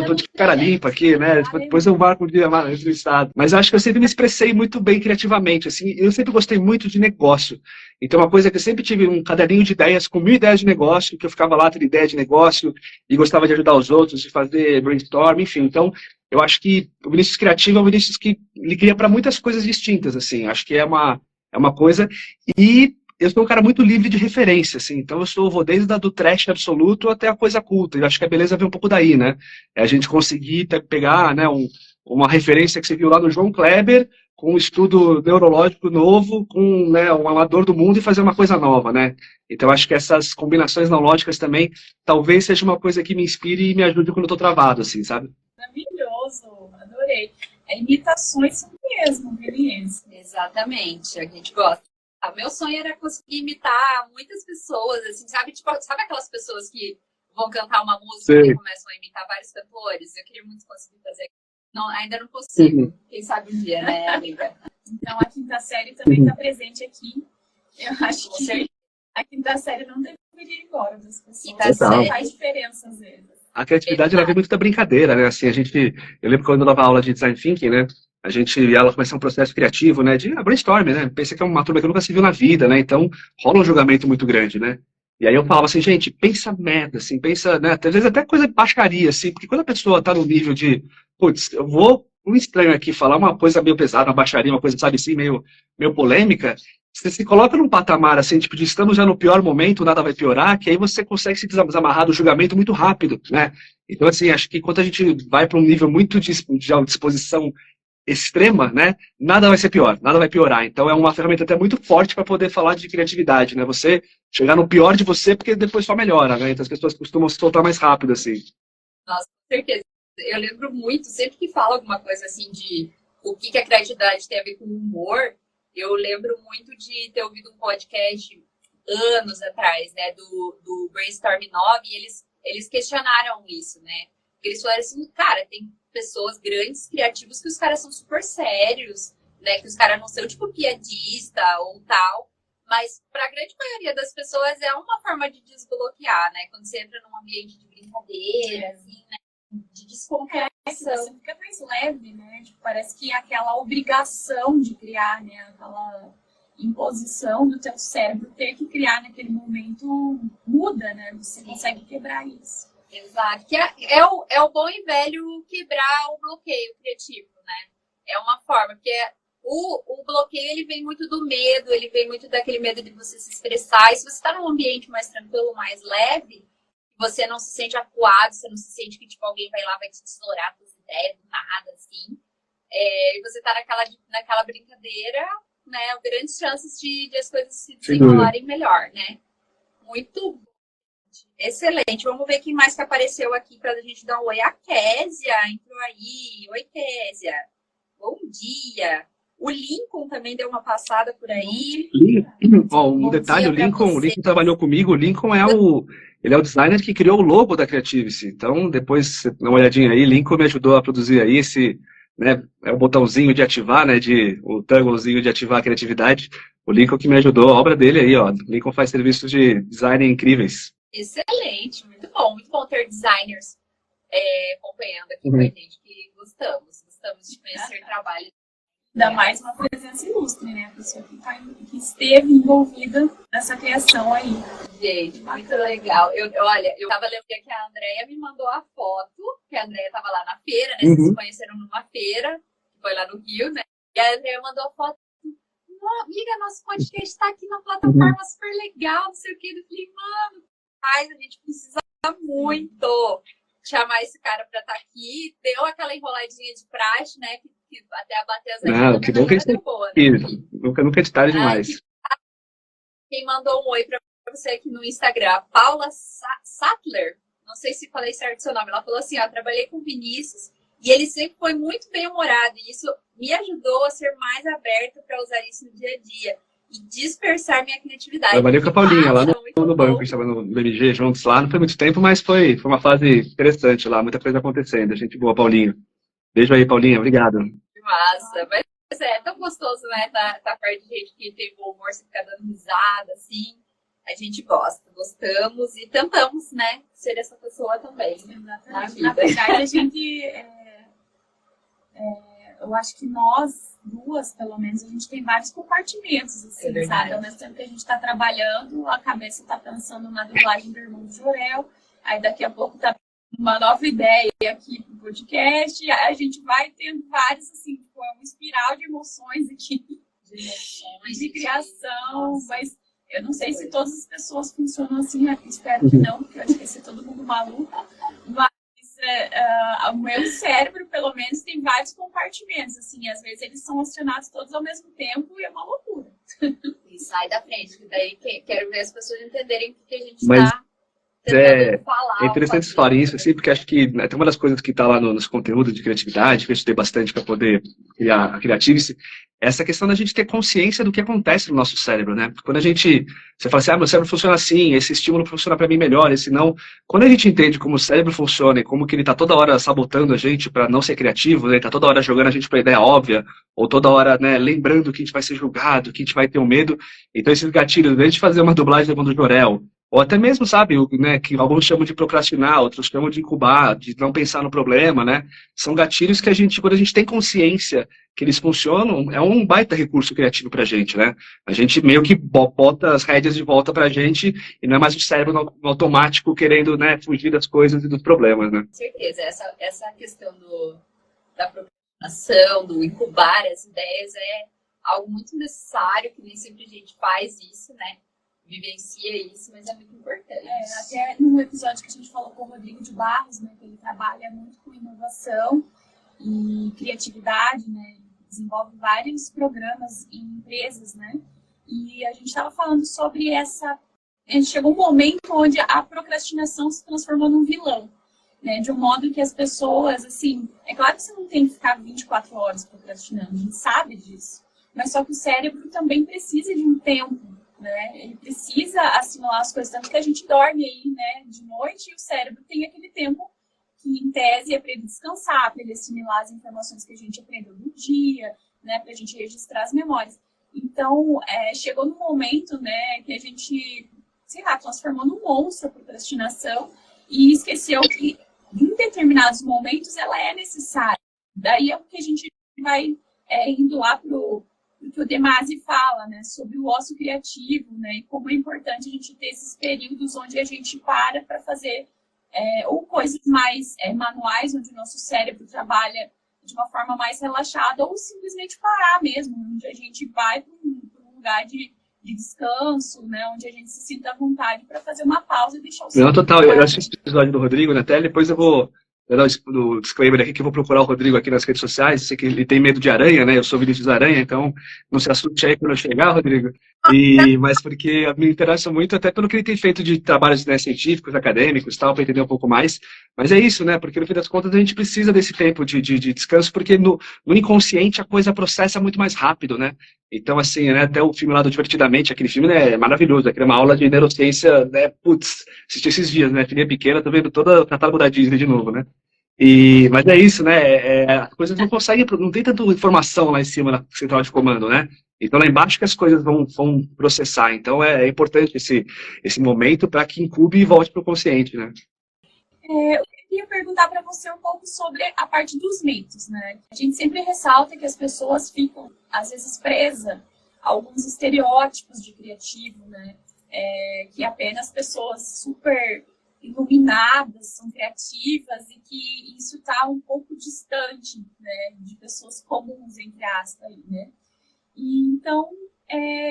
S4: Tô de cara limpa aqui, né? Depois eu marco um dia entrevistado. Mas acho que eu sempre me expressei muito bem criativamente, assim. Eu sempre gostei muito de negócio. Então, uma coisa que eu sempre tive um caderninho de ideias com 1000 ideias de negócio, que eu ficava lá tendo ideia de negócio e gostava de ajudar os outros, de fazer brainstorm, enfim. Então, eu acho que o Vinícius Criativo é um Vinícius que ele cria para muitas coisas distintas, assim. Acho que é uma coisa. E eu sou um cara muito livre de referência, assim, então vou desde do trash absoluto até a coisa culta, eu acho que a beleza vem um pouco daí, né? É a gente conseguir pegar, né, uma referência que você viu lá no João Kleber, com um estudo neurológico novo, com né, um amador do mundo e fazer uma coisa nova, né? Então acho que essas combinações neurológicas também, talvez seja uma coisa que me inspire e me ajude quando eu tô travado, assim, sabe?
S3: Maravilhoso, adorei. Imitações são mesmo, Vinícius.
S2: Exatamente, a gente gosta. Meu sonho era conseguir imitar muitas pessoas, assim, sabe? Tipo, sabe aquelas pessoas que vão cantar uma música e começam a imitar vários cantores? Eu queria muito conseguir fazer. Não, ainda não consigo. Quem sabe um dia, né, amiga?
S3: Então, a quinta série também está presente aqui. Eu acho que a quinta série não deveria ir embora das pessoas. Não faz diferença, às vezes.
S4: A criatividade, ela vem muito da brincadeira, né? Assim, eu lembro quando eu dava aula de design thinking, né? Ela começa um processo criativo, né? De brainstorm, né? Pensa que é uma turma que nunca se viu na vida, né? Então, rola um julgamento muito grande, né? E aí eu falava assim, gente, pensa merda, assim, pensa, né? Às vezes até coisa de baixaria, assim, porque quando a pessoa tá no nível de, putz, eu vou, um estranho aqui, falar uma coisa meio pesada, uma baixaria, uma coisa, sabe assim, meio polêmica, você se coloca num patamar, assim, tipo, de estamos já no pior momento, nada vai piorar, que aí você consegue se desamarrar do julgamento muito rápido, né? Então, assim, acho que quando a gente vai para um nível muito de disposição extrema, né, nada vai ser pior, nada vai piorar. Então é uma ferramenta até muito forte para poder falar de criatividade, né? Você chegar no pior de você, porque depois só melhora, né? Então as pessoas costumam se soltar mais rápido, assim.
S2: Nossa, com certeza. Eu lembro muito, sempre que fala alguma coisa assim de o que a criatividade tem a ver com humor, eu lembro muito de ter ouvido um podcast anos atrás, né, do Brainstorm 9, e eles questionaram isso, né? Eles falaram assim, cara, tem pessoas grandes, criativos, que os caras são super sérios, né? Que os caras não são, tipo, piadista ou tal. Mas, para a grande maioria das pessoas, é uma forma de desbloquear, né? Quando você entra num ambiente de brincadeira, assim, né? De descompressão.
S3: Você fica mais leve, né? Tipo, parece que aquela obrigação de criar, né? Aquela imposição do teu cérebro ter que criar naquele momento muda, né? Você consegue quebrar isso.
S2: Exato, que é o bom e velho quebrar o bloqueio criativo, né? É uma forma, porque o bloqueio, ele vem muito do medo, ele vem muito daquele medo de você se expressar, e se você está num ambiente mais tranquilo, mais leve, você não se sente acuado, você não se sente que tipo, alguém vai lá, vai te tesourar suas ideias, do nada, assim, e você está naquela brincadeira, né, grandes chances de as coisas se desenrolarem melhor, né? Muito bom. Excelente. Vamos ver quem mais que apareceu aqui para a gente dar um oi. A Késia entrou aí. Oi, Késia. Bom dia. O Lincoln também deu uma passada por aí.
S4: Um detalhe, o Lincoln trabalhou comigo. O Lincoln ele é o designer que criou o logo da Creativity. Então, depois, dá uma olhadinha aí. Lincoln me ajudou a produzir aí esse, né, é o botãozinho de ativar, né, o togglezinho de ativar a criatividade. O Lincoln que me ajudou, a obra dele aí, ó. O Lincoln faz serviços de design incríveis.
S2: Excelente, muito bom ter designers acompanhando aqui com a gente, que gostamos de conhecer trabalho.
S3: Ainda mais uma presença ilustre, né? A pessoa que esteve envolvida nessa criação aí.
S2: Gente, muito legal. Olha, eu tava lembrando que a Andrea me mandou a foto, que a Andrea tava lá na feira, né? Vocês se conheceram numa feira, que foi lá no Rio, né? E a Andrea mandou a foto. Amiga, nosso podcast tá aqui na plataforma super legal, não sei o que. Eu falei, mano, a gente precisa muito chamar esse cara pra estar aqui. Deu aquela enroladinha de praxe, né? Que até abater as
S4: agendas. Que bom que é boa, né? Nunca é de tarde demais.
S2: Quem mandou um oi pra você aqui no Instagram, Paula Sattler, não sei se falei certo o seu nome, ela falou assim, ó, trabalhei com Vinícius e ele sempre foi muito bem-humorado e isso me ajudou a ser mais aberta para usar isso no dia a dia e dispersar minha criatividade.
S4: Trabalhei com a Paulinha lá no banco, a gente estava no BMG juntos lá, não foi muito tempo, mas foi uma fase interessante lá, muita coisa acontecendo, gente boa, Paulinho. Beijo aí, Paulinha. Obrigado.
S2: Que massa. Mas é tão gostoso, né? Tá perto de gente que tem bom humor, você fica dando risada, assim. A gente gosta, gostamos e tentamos, né? Ser essa pessoa também.
S3: Exatamente. Na verdade, a gente... eu acho que nós duas, pelo menos, a gente tem vários compartimentos, assim, sabe? Ao mesmo tempo que a gente está trabalhando, a cabeça está pensando na dublagem do Irmão de Jorel, aí daqui a pouco tá uma nova ideia aqui pro podcast, a gente vai tendo vários, assim, tipo, é uma espiral de emoções aqui, de criação, mas eu não sei se todas as pessoas funcionam assim, espero que não, porque eu acho que vai ser todo mundo maluco, mas o meu cérebro, pelo menos, tem vários compartimentos, assim, às vezes eles são acionados todos ao mesmo tempo e é uma loucura.
S2: E sai da frente, que daí quero ver as pessoas entenderem o que a gente
S4: Mas
S2: está tentando falar.
S4: é interessante vocês falarem isso, assim, porque acho que tem uma das coisas que está lá nos conteúdos de criatividade, que eu estudei bastante para poder criar a Creativice, é essa questão da gente ter consciência do que acontece no nosso cérebro, né? Quando você fala assim, meu cérebro funciona assim, esse estímulo funciona para mim melhor, esse não. Quando a gente entende como o cérebro funciona e como que ele está toda hora sabotando a gente para não ser criativo, né? Ele está toda hora jogando a gente para ideia óbvia, ou toda hora, né, lembrando que a gente vai ser julgado, que a gente vai ter um medo. Então esses gatilhos, antes de fazer uma dublagem do Irmão do Jorel, ou até mesmo, sabe, né, que alguns chamam de procrastinar, outros chamam de incubar, de não pensar no problema, né? São gatilhos que quando a gente tem consciência que eles funcionam, é um baita recurso criativo pra gente, né? A gente meio que bota as rédeas de volta pra gente e não é mais o cérebro no automático querendo, né, fugir das coisas e dos problemas, né?
S2: Com certeza, essa questão da procrastinação, do incubar as ideias é algo muito necessário, que nem sempre a gente faz isso, né? Vivencia isso, mas é muito importante.
S3: Até no episódio que a gente falou com o Rodrigo de Barros, né, que ele trabalha muito com inovação e criatividade, né, desenvolve vários programas em empresas, né, e a gente estava falando sobre chegou um momento onde a procrastinação se transformou num vilão, né, de um modo que as pessoas, assim, é claro que você não tem que ficar 24 horas procrastinando, a gente sabe disso, mas só que o cérebro também precisa de um tempo, né? Ele precisa assimilar as coisas, tanto que a gente dorme aí, né, de noite, e o cérebro tem aquele tempo que, em tese, é para ele descansar, para ele assimilar as informações que a gente aprendeu no dia, né, para a gente registrar as memórias. Então, chegou no momento, né, que a gente, sei lá, transformou num monstro a procrastinação e esqueceu que, em determinados momentos, ela é necessária. Daí é o que a gente vai indo lá pro que o De Masi fala, né, sobre o ócio criativo, né, e como é importante a gente ter esses períodos onde a gente para fazer ou coisas mais manuais, onde o nosso cérebro trabalha de uma forma mais relaxada, ou simplesmente parar mesmo, onde a gente vai para um lugar de descanso, né, onde a gente se sinta à vontade para fazer uma pausa e deixar o cérebro.
S4: Não, total, eu assisti esse episódio do Rodrigo, né, até depois eu vou dar o disclaimer aqui que eu vou procurar o Rodrigo aqui nas redes sociais. Eu sei que ele tem medo de aranha, né? Eu sou Vinícius Aranha, então não se assuste aí quando eu chegar, Rodrigo. Mas porque me interessa muito, até pelo que ele tem feito de trabalhos, né, científicos, acadêmicos, tal, para entender um pouco mais. Mas é isso, né? Porque no fim das contas a gente precisa desse tempo de descanso, porque no inconsciente a coisa processa muito mais rápido, né? Então, assim, né, até o filme lá do Divertidamente, aquele filme, né, é maravilhoso, aquele é uma aula de neurociência, né, putz, assisti esses dias, né, filhinha pequena, tô vendo todo o catálogo da Disney de novo, né? Mas é isso, né, as coisas não conseguem, não tem tanta informação lá em cima na central de comando, né? Então lá embaixo que as coisas vão processar, então é importante esse momento para que incube e volte para o consciente, né?
S3: Eu queria perguntar para você um pouco sobre a parte dos mitos, né? A gente sempre ressalta que as pessoas ficam, às vezes, presas a alguns estereótipos de criativo, né? Que apenas pessoas super iluminadas são criativas e que isso está um pouco distante, né, de pessoas comuns, entre aspas, né? E, então,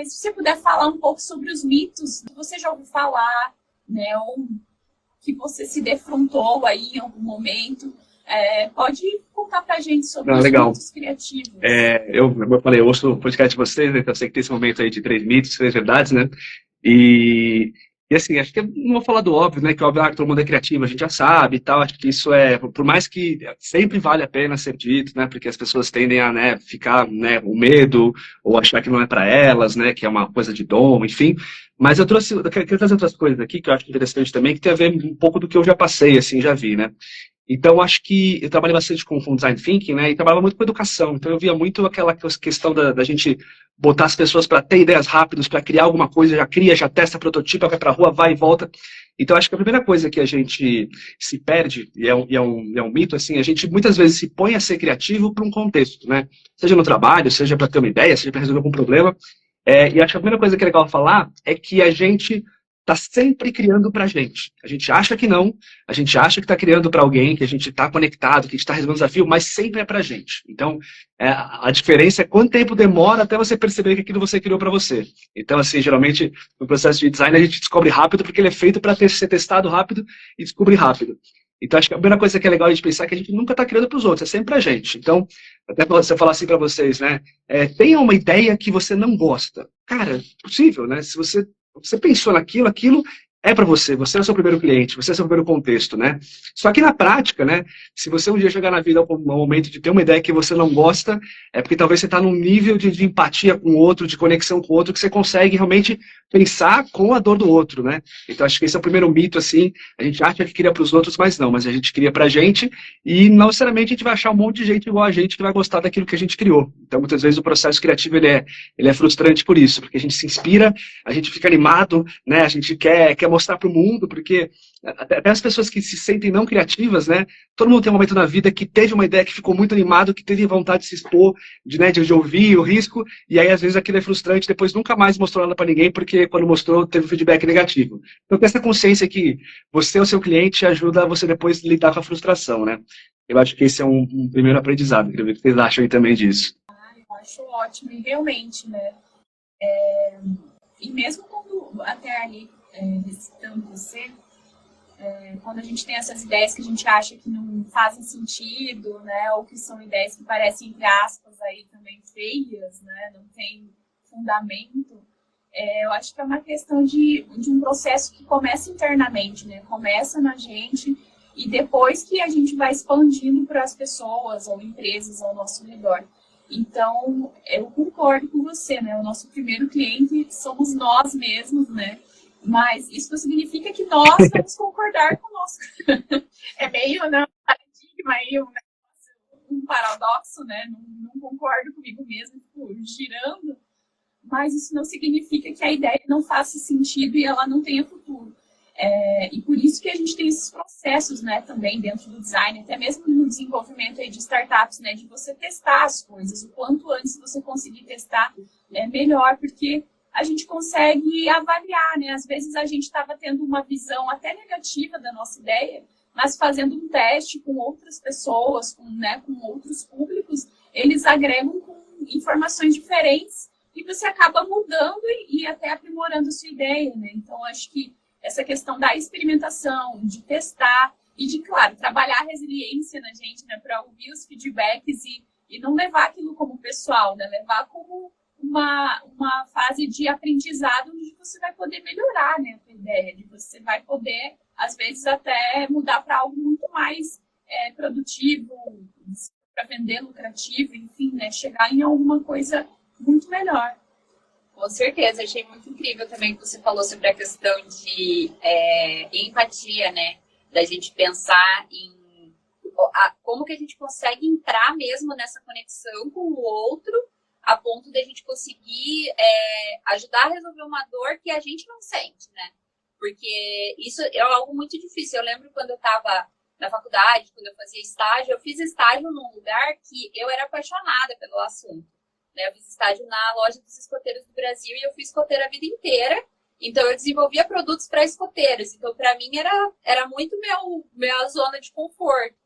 S3: se você puder falar um pouco sobre os mitos que você já ouviu falar, né, ou que você se defrontou aí em algum momento, pode contar pra gente sobre os mitos criativos.
S4: Como eu falei, eu ouço o podcast de vocês, né, então eu sei que tem esse momento aí de 3 mitos, 3 verdades, né? E assim, acho que não vou falar do óbvio, né, que óbvio, todo mundo é criativo, a gente já sabe e tal, acho que isso por mais que sempre vale a pena ser dito, né, porque as pessoas tendem a, né, ficar, né, o medo, ou achar que não é para elas, né, que é uma coisa de dom, enfim, mas eu quero trazer outras coisas aqui que eu acho interessante também, que tem a ver um pouco do que eu já passei, assim, já vi, né. Então, acho que eu trabalhei bastante com design thinking, né? E trabalhava muito com educação. Então, eu via muito aquela questão da gente botar as pessoas para ter ideias rápidas, para criar alguma coisa, já cria, já testa, prototipa, vai para a rua, vai e volta. Então, acho que a primeira coisa que a gente se perde, e é um mito, assim, a gente muitas vezes se põe a ser criativo para um contexto, né? Seja no trabalho, seja para ter uma ideia, seja para resolver algum problema. E acho que a primeira coisa que é legal falar é que a gente está sempre criando para a gente. A gente acha que não, a gente acha que está criando para alguém, que a gente está conectado, que a gente está resolvendo um desafio, mas sempre é para a gente. Então, a diferença é quanto tempo demora até você perceber que aquilo você criou para você. Então, assim, geralmente, no processo de design, a gente descobre rápido, porque ele é feito para ser testado rápido e descobrir rápido. Então, acho que a primeira coisa que é legal a gente pensar é que a gente nunca está criando para os outros, é sempre para a gente. Então, até se eu falar assim para vocês, né? Tenha uma ideia que você não gosta. Cara, é possível, né? Se você pensou naquilo, aquilo é para você é o seu primeiro cliente, você é o seu primeiro contexto, né? Só que na prática, né, se você um dia chegar na vida ao momento de ter uma ideia que você não gosta, é porque talvez você está num nível de empatia com o outro, de conexão com o outro, que você consegue realmente pensar com a dor do outro, né? Então acho que esse é o primeiro mito, assim, a gente acha que cria para os outros, mas não, mas a gente cria para a gente e não necessariamente a gente vai achar um monte de gente igual a gente que vai gostar daquilo que a gente criou. Então muitas vezes o processo criativo ele é frustrante por isso, porque a gente se inspira, a gente fica animado, né? A gente quer mostrar para o mundo, porque até as pessoas que se sentem não criativas, né? Todo mundo tem um momento na vida que teve uma ideia que ficou muito animado, que teve vontade de se expor, de ouvir o risco, e aí às vezes aquilo é frustrante, depois nunca mais mostrou nada para ninguém, porque quando mostrou teve feedback negativo. Então ter essa consciência que você, o seu cliente, ajuda você depois a lidar com a frustração, né? Eu acho que esse é um primeiro aprendizado. Queria ver o que vocês acham aí também disso.
S3: Eu acho ótimo, e realmente, né? E mesmo quando até ali recitando você, quando a gente tem essas ideias que a gente acha que não fazem sentido, né, ou que são ideias que parecem, entre aspas, aí também feias, né, não tem fundamento, eu acho que é uma questão de um processo que começa internamente, né, começa na gente e depois que a gente vai expandindo para as pessoas ou empresas ao nosso redor. Então, eu concordo com você, né, o nosso primeiro cliente somos nós mesmos, né, mas isso não significa que nós vamos concordar com o nosso. É meio, né, um paradigma aí, um paradoxo, né? Não concordo comigo mesmo, fico girando, mas isso não significa que a ideia não faça sentido e ela não tenha futuro. E por isso que a gente tem esses processos, né, também dentro do design, até mesmo no desenvolvimento aí de startups, né, de você testar as coisas. O quanto antes você conseguir testar, é melhor, porque a gente consegue avaliar, né? Às vezes a gente estava tendo uma visão até negativa da nossa ideia, mas fazendo um teste com outras pessoas, com outros públicos, eles agregam com informações diferentes e você acaba mudando e até aprimorando a sua ideia, né? Então, acho que essa questão da experimentação, de testar e de, claro, trabalhar a resiliência na gente, né? Para ouvir os feedbacks e não levar aquilo como pessoal, né? Levar como uma fase de aprendizado onde você vai poder melhorar, né, a tua ideia, de você vai poder, às vezes, até mudar para algo muito mais produtivo, para vender lucrativo, enfim, né, chegar em alguma coisa muito melhor.
S2: Com certeza, achei muito incrível também que você falou sobre a questão de empatia, né, da gente pensar em como que a gente consegue entrar mesmo nessa conexão com o outro, a ponto de a gente conseguir ajudar a resolver uma dor que a gente não sente, né? Porque isso é algo muito difícil. Eu lembro quando eu estava na faculdade, quando eu fazia estágio, eu fiz estágio num lugar que eu era apaixonada pelo assunto, né? Eu fiz estágio na loja dos escoteiros do Brasil e eu fui escoteira a vida inteira. Então, eu desenvolvia produtos para escoteiros. Então, para mim, era muito minha zona de conforto.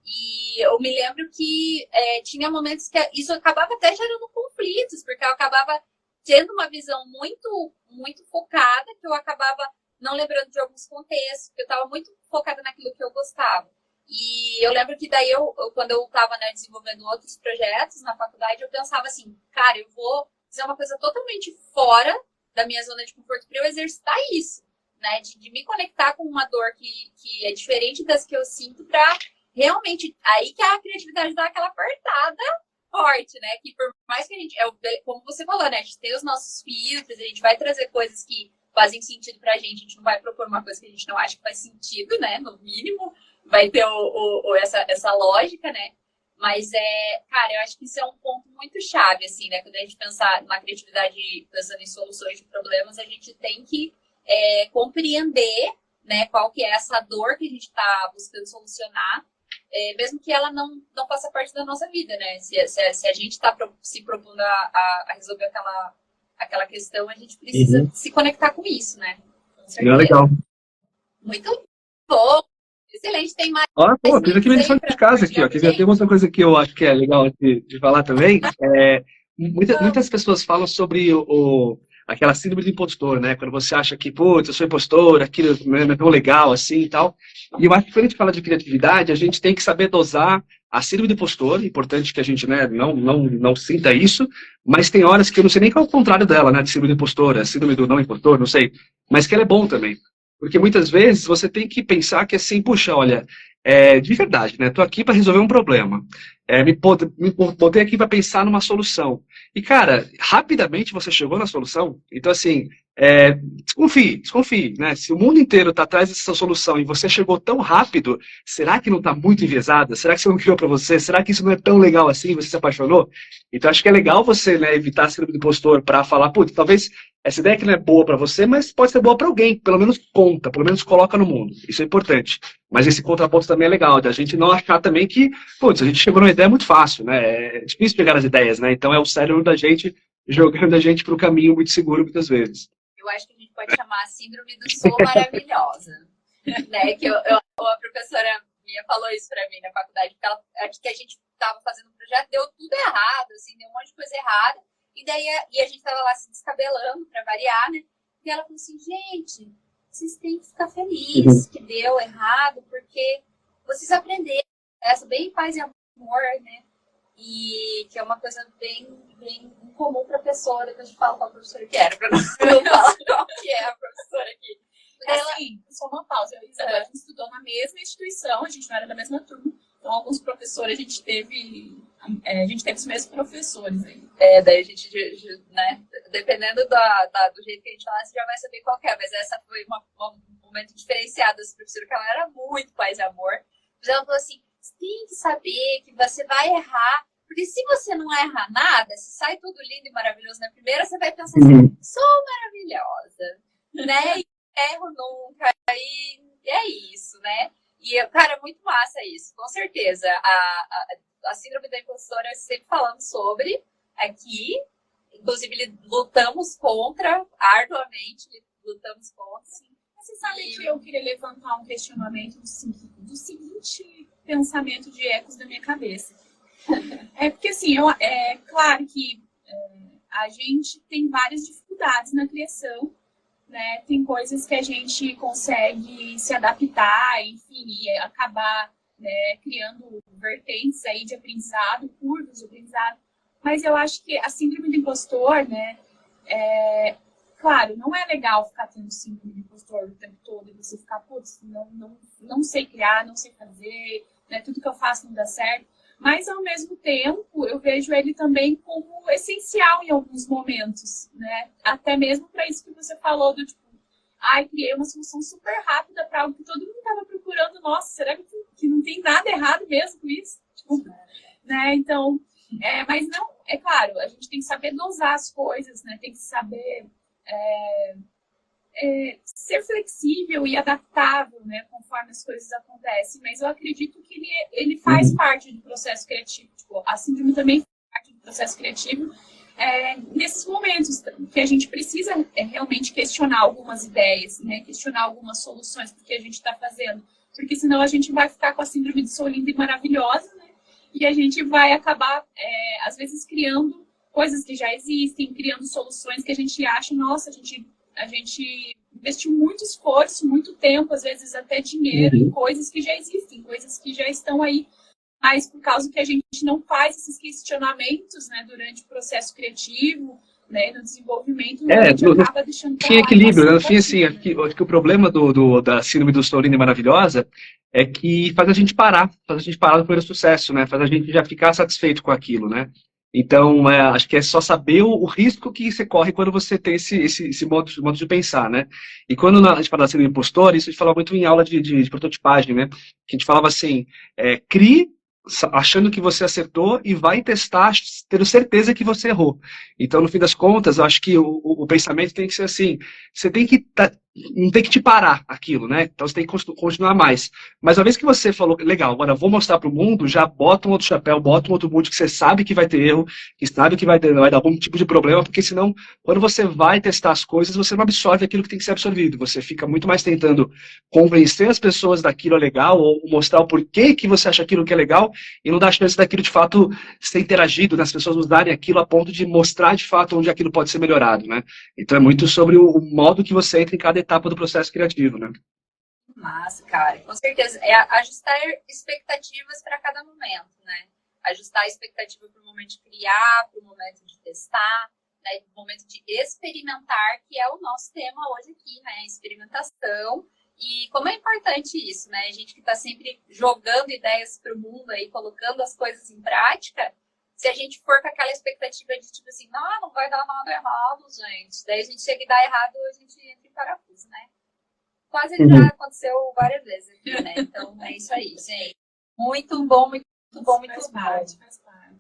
S2: E eu me lembro que tinha momentos que isso acabava até gerando conflitos, porque eu acabava tendo uma visão muito, muito focada, que eu acabava não lembrando de alguns contextos, porque eu estava muito focada naquilo que eu gostava. E eu lembro que daí, quando eu estava, né, desenvolvendo outros projetos na faculdade, eu pensava assim, cara, eu vou fazer uma coisa totalmente fora da minha zona de conforto para eu exercitar isso, né, de me conectar com uma dor que é diferente das que eu sinto para realmente, aí que a criatividade dá aquela apertada forte, né? Que por mais que a gente, como você falou, né? A gente tem os nossos filtros, a gente vai trazer coisas que fazem sentido pra gente não vai propor uma coisa que a gente não acha que faz sentido, né? No mínimo, vai ter essa lógica, né? Mas, cara, eu acho que isso é um ponto muito chave, assim, né? Quando a gente pensar na criatividade, pensando em soluções de problemas, a gente tem que compreender, né, qual que é essa dor que a gente está buscando solucionar, mesmo que ela não faça parte da nossa vida, né? Se a gente está se propondo a resolver aquela questão, a gente precisa se conectar com isso, né? Com certeza.
S4: Legal.
S2: Muito bom. Excelente, tem mais.
S4: Ó, pô, fiz aqui minha lição de casa aqui, ó. Tem outra coisa que eu acho que é legal de falar também. Muitas pessoas falam sobre aquela síndrome do impostor, né? Quando você acha que, putz, eu sou impostor, aquilo não é tão legal assim e tal. E eu acho que quando a gente fala de criatividade, a gente tem que saber dosar a síndrome do impostor. É importante que a gente, né, não sinta isso, mas tem horas que eu não sei nem qual é o contrário dela, né? De síndrome do impostor, a síndrome do não impostor, não sei. Mas que ela é bom também. Porque muitas vezes você tem que pensar que assim, puxa, olha, de verdade, né? Tô aqui para resolver um problema. Me botei aqui para pensar numa solução. E, cara, rapidamente você chegou na solução. Então, assim, desconfie, né? Se o mundo inteiro está atrás dessa solução e você chegou tão rápido, será que não está muito enviesada? Será que você não criou para você? Será que isso não é tão legal assim? Você se apaixonou? Então, acho que é legal você, né, evitar a síndrome do impostor para falar, putz, talvez essa ideia que não é boa para você, mas pode ser boa para alguém. Pelo menos conta, pelo menos coloca no mundo. Isso é importante. Mas esse contraponto também é legal, da gente não achar também que, putz, a gente chegou numa ideia muito fácil, né? É difícil pegar as ideias, né? Então é o cérebro da gente jogando a gente para o caminho muito seguro muitas vezes.
S2: Eu acho que a gente pode chamar a síndrome do sou maravilhosa. Né? Que a professora minha falou isso para mim na faculdade, que a gente estava fazendo um projeto, deu tudo errado, assim, deu um monte de coisa errada. E daí a gente estava lá se descabelando para variar, né? E ela falou assim, gente, vocês têm que ficar felizes que deu errado, porque vocês aprenderam essa bem paz e amor, né? E que é uma coisa bem incomum para a pessoa. Depois eu falo qual a professora que era, para não falar qual que é a professora aqui.
S3: Assim, só uma pausa. A gente estudou na mesma instituição, a gente não era da mesma turma. Então, alguns professores, a gente teve os mesmos professores aí.
S2: Daí a gente, né, dependendo do jeito que a gente falar, você já vai saber qual que é. Mas essa foi um momento diferenciado dessa professora, que ela era muito paz e amor. Mas ela falou assim, você tem que saber que você vai errar, porque se você não erra nada, se sai tudo lindo e maravilhoso na primeira, você vai pensar assim, sou maravilhosa, né? E erro nunca, e é isso, né? E, cara, é muito massa isso, com certeza. A síndrome da impostora, sempre falando sobre aqui, inclusive lutamos contra, arduamente lutamos contra. Sim.
S3: Mas você sabe que eu queria levantar um questionamento do seguinte pensamento de ecos da minha cabeça. Porque, assim, é claro que a gente tem várias dificuldades na criação, né? Tem coisas que a gente consegue se adaptar, enfim, e acabar, né, criando vertentes aí de aprendizado, curvas de aprendizado. Mas eu acho que a síndrome do impostor, né, claro, não é legal ficar tendo síndrome do impostor o tempo todo e você ficar, putz, não sei criar, não sei fazer, né, tudo que eu faço não dá certo. Mas, ao mesmo tempo, eu vejo ele também como essencial em alguns momentos, né? Até mesmo para isso que você falou, do tipo, criei uma solução super rápida para algo que todo mundo estava procurando. Nossa, será que não tem nada errado mesmo com isso? Tipo, né? Então, mas não, é claro, a gente tem que saber dosar as coisas, né? Tem que saber ser flexível e adaptável, né, conforme as coisas acontecem, mas eu acredito que ele faz parte do processo criativo, tipo, a síndrome também faz parte do processo criativo, nesses momentos que a gente precisa realmente questionar algumas ideias, né, questionar algumas soluções do que a gente está fazendo, porque senão a gente vai ficar com a síndrome de sou linda e maravilhosa, né, e a gente vai acabar, às vezes, criando coisas que já existem, criando soluções que a gente acha, nossa, a gente investiu muito esforço, muito tempo, às vezes até dinheiro, em coisas que já existem, coisas que já estão aí. Mas por causa que a gente não faz esses questionamentos, né, durante o processo criativo, né, no desenvolvimento, a gente acaba deixando...
S4: Tem equilíbrio, né? No fim, assim, acho que o problema da síndrome do sou linda e maravilhosa é que faz a gente parar do primeiro sucesso, né? Faz a gente já ficar satisfeito com aquilo, né? Então, acho que é só saber o risco que você corre quando você tem esse modo de pensar, né? E quando a gente fala assim do impostor, isso a gente fala muito em aula de prototipagem, né? Que a gente falava assim, crie achando que você acertou e vai testar tendo certeza que você errou. Então, no fim das contas, eu acho que o pensamento tem que ser assim, você tem que não tem que te parar aquilo, né? Então você tem que continuar mais. Mas uma vez que você falou, legal, agora vou mostrar para o mundo, já bota um outro chapéu, bota um outro boot que você sabe que vai ter erro, que sabe que vai dar algum tipo de problema, porque senão, quando você vai testar as coisas, você não absorve aquilo que tem que ser absorvido. Você fica muito mais tentando convencer as pessoas daquilo é legal, ou mostrar o porquê que você acha aquilo que é legal, e não dá chance daquilo de fato ser interagido, né? As pessoas usarem aquilo a ponto de mostrar de fato onde aquilo pode ser melhorado, né? Então é muito sobre o modo que você entra em cada etapa do processo criativo, né?
S2: Massa, cara, com certeza. É ajustar expectativas para cada momento, né? Ajustar a expectativa para o momento de criar, para o momento de testar, né? Para o momento de experimentar, que é o nosso tema hoje aqui, né? Experimentação. E como é importante isso, né? A gente que está sempre jogando ideias para o mundo aí, colocando as coisas em prática, se a gente for com aquela expectativa de tipo assim, não vai dar nada errado, gente. Daí a gente chega e dá errado, a gente entra em parafuso, né? Quase já aconteceu várias vezes aqui, né? Então é isso aí, gente. Muito bom, muito bom, muito bom.
S3: Faz parte.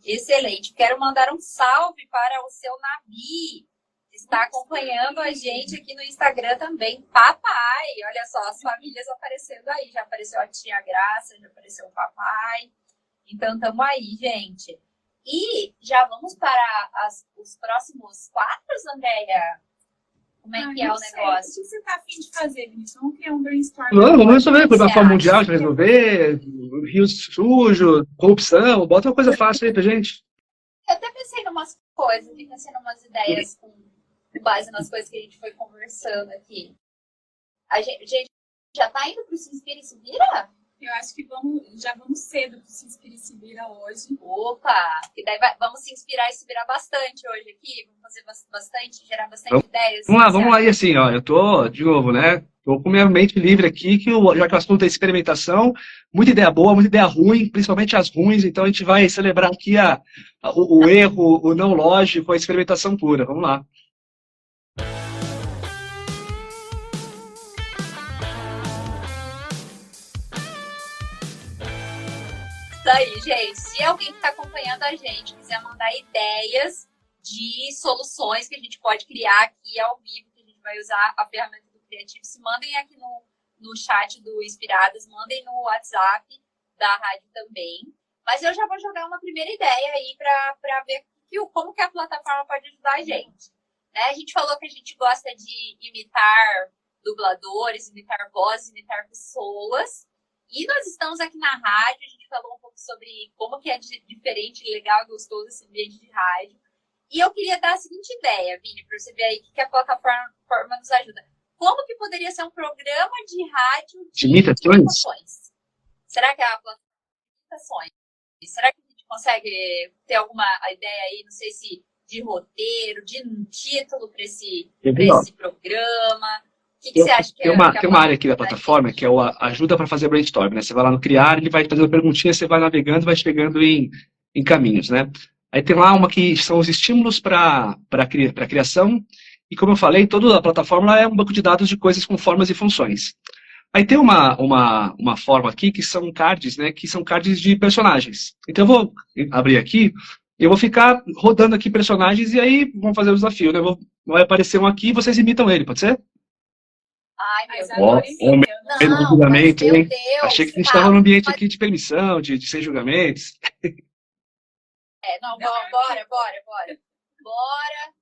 S2: Excelente. Quero mandar um salve para o seu Nabi, que está acompanhando a gente aqui no Instagram também. Papai, olha só, as famílias aparecendo aí. Já apareceu a tia Graça, já apareceu o papai. Então, estamos aí, gente. E já vamos para os próximos quadros, Andréia? Como é que é o negócio?
S3: O que você está a fim de fazer, Vinícius? Vamos criar um brainstorm.
S4: Vamos resolver, por uma forma mundial, de resolver, rio sujo, corrupção, bota uma coisa fácil aí pra gente.
S2: Eu até pensei em umas coisas, pensei em umas ideias com base nas coisas que a gente foi conversando aqui. A gente já tá indo pro Se Inspira e Se Vira?
S3: Eu acho que já vamos cedo pro Se Inspira e Se Vira hoje.
S2: Opa! E daí vamos se inspirar e se virar bastante hoje aqui. Vamos fazer bastante, gerar bastante ideias.
S4: Vamos lá, e assim, ó, eu tô, de novo, né? Tô com minha mente livre aqui, já que o assunto é experimentação, muita ideia boa, muita ideia ruim, principalmente as ruins, então a gente vai celebrar aqui o erro, o não lógico, a experimentação pura. Vamos lá.
S2: Isso aí, gente. Se alguém que está acompanhando a gente quiser mandar ideias de soluções que a gente pode criar aqui ao vivo, que a gente vai usar a ferramenta do Criativo, se mandem aqui no chat do Inspiradas, mandem no WhatsApp da rádio também. Mas eu já vou jogar uma primeira ideia aí para ver como que a plataforma pode ajudar a gente. Né? A gente falou que a gente gosta de imitar dubladores, imitar vozes, imitar pessoas. E nós estamos aqui na rádio, a gente falou um pouco sobre como que é diferente, legal e gostoso esse ambiente de rádio. E eu queria dar a seguinte ideia, Vini, para você ver aí o que a plataforma nos ajuda. Como que poderia ser um programa de rádio de imitações? Será que é a plataforma de imitações? Será que a gente consegue ter alguma ideia aí, não sei se de roteiro, de um título para esse programa? O que você acha que
S4: tem uma área aqui da plataforma que é o ajuda para fazer brainstorm, né? Você vai lá no criar, ele vai fazendo perguntinhas, você vai navegando, vai chegando em caminhos, né? Aí tem lá uma que são os estímulos para a criação, e como eu falei, toda a plataforma é um banco de dados de coisas com formas e funções. Aí tem uma forma aqui que são cards, né? Que são cards de personagens. Então eu vou abrir aqui, eu vou ficar rodando aqui personagens, e aí vamos fazer o desafio, né? Vai aparecer um aqui e vocês imitam ele, pode ser?
S2: Ai, meu
S4: Deus. Hein? Achei que a gente estava num ambiente aqui de permissão, de sem julgamentos.
S2: Bora.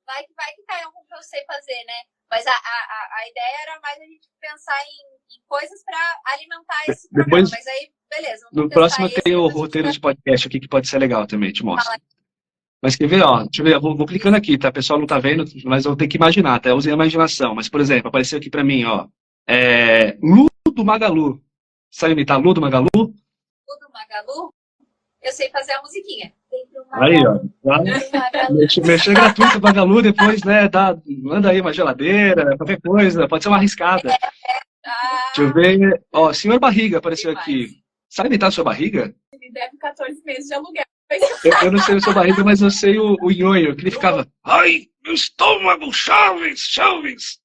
S2: Vai que cai algum que eu sei fazer, né? Mas a ideia era mais a gente pensar em coisas para alimentar esse programa. Mas aí, beleza.
S4: No próximo tem o roteiro de podcast aqui que pode ser legal também, te mostro. Mas quer ver, ó, deixa eu ver, eu vou clicando aqui, tá? O pessoal não tá vendo, mas eu tenho que imaginar, tá? Eu usei a imaginação. Mas, por exemplo, apareceu aqui pra mim, ó, Lu do Magalu. Sabe imitar Lu do Magalu?
S2: Lu do Magalu? Eu sei fazer a musiquinha.
S4: Aí, ó. Mexer gratuito Magalu, depois, né, manda aí uma geladeira, qualquer coisa, pode ser uma arriscada. Deixa eu ver, ó, Senhor Barriga apareceu aqui. Sabe imitar a sua barriga?
S3: Ele deve 14 meses de aluguel.
S4: Eu não sei o seu barriga, mas eu sei o nhonho, que ele ficava, ai, meu estômago, Chaves, Chaves.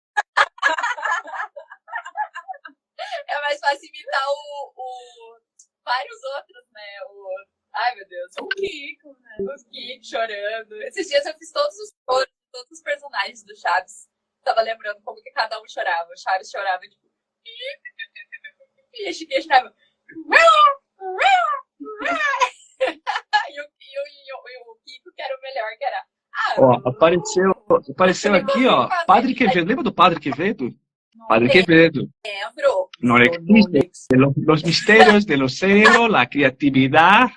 S2: É mais fácil imitar vários outros, né? Ai, meu Deus.
S3: O Kiko, né?
S2: O Kiko chorando. Esses dias eu fiz todos os personagens do Chaves. Tava lembrando como que cada um chorava. O Chaves chorava, tipo... E a Chiquinha chorava... E o Kiko, que era o melhor, que era...
S4: Ó, apareceu aqui, ó, Padre Quevedo. Lembra do Padre Quevedo? Padre Quevedo.
S2: Lembro.
S4: No existe. Los misterios del océano, la creatividad.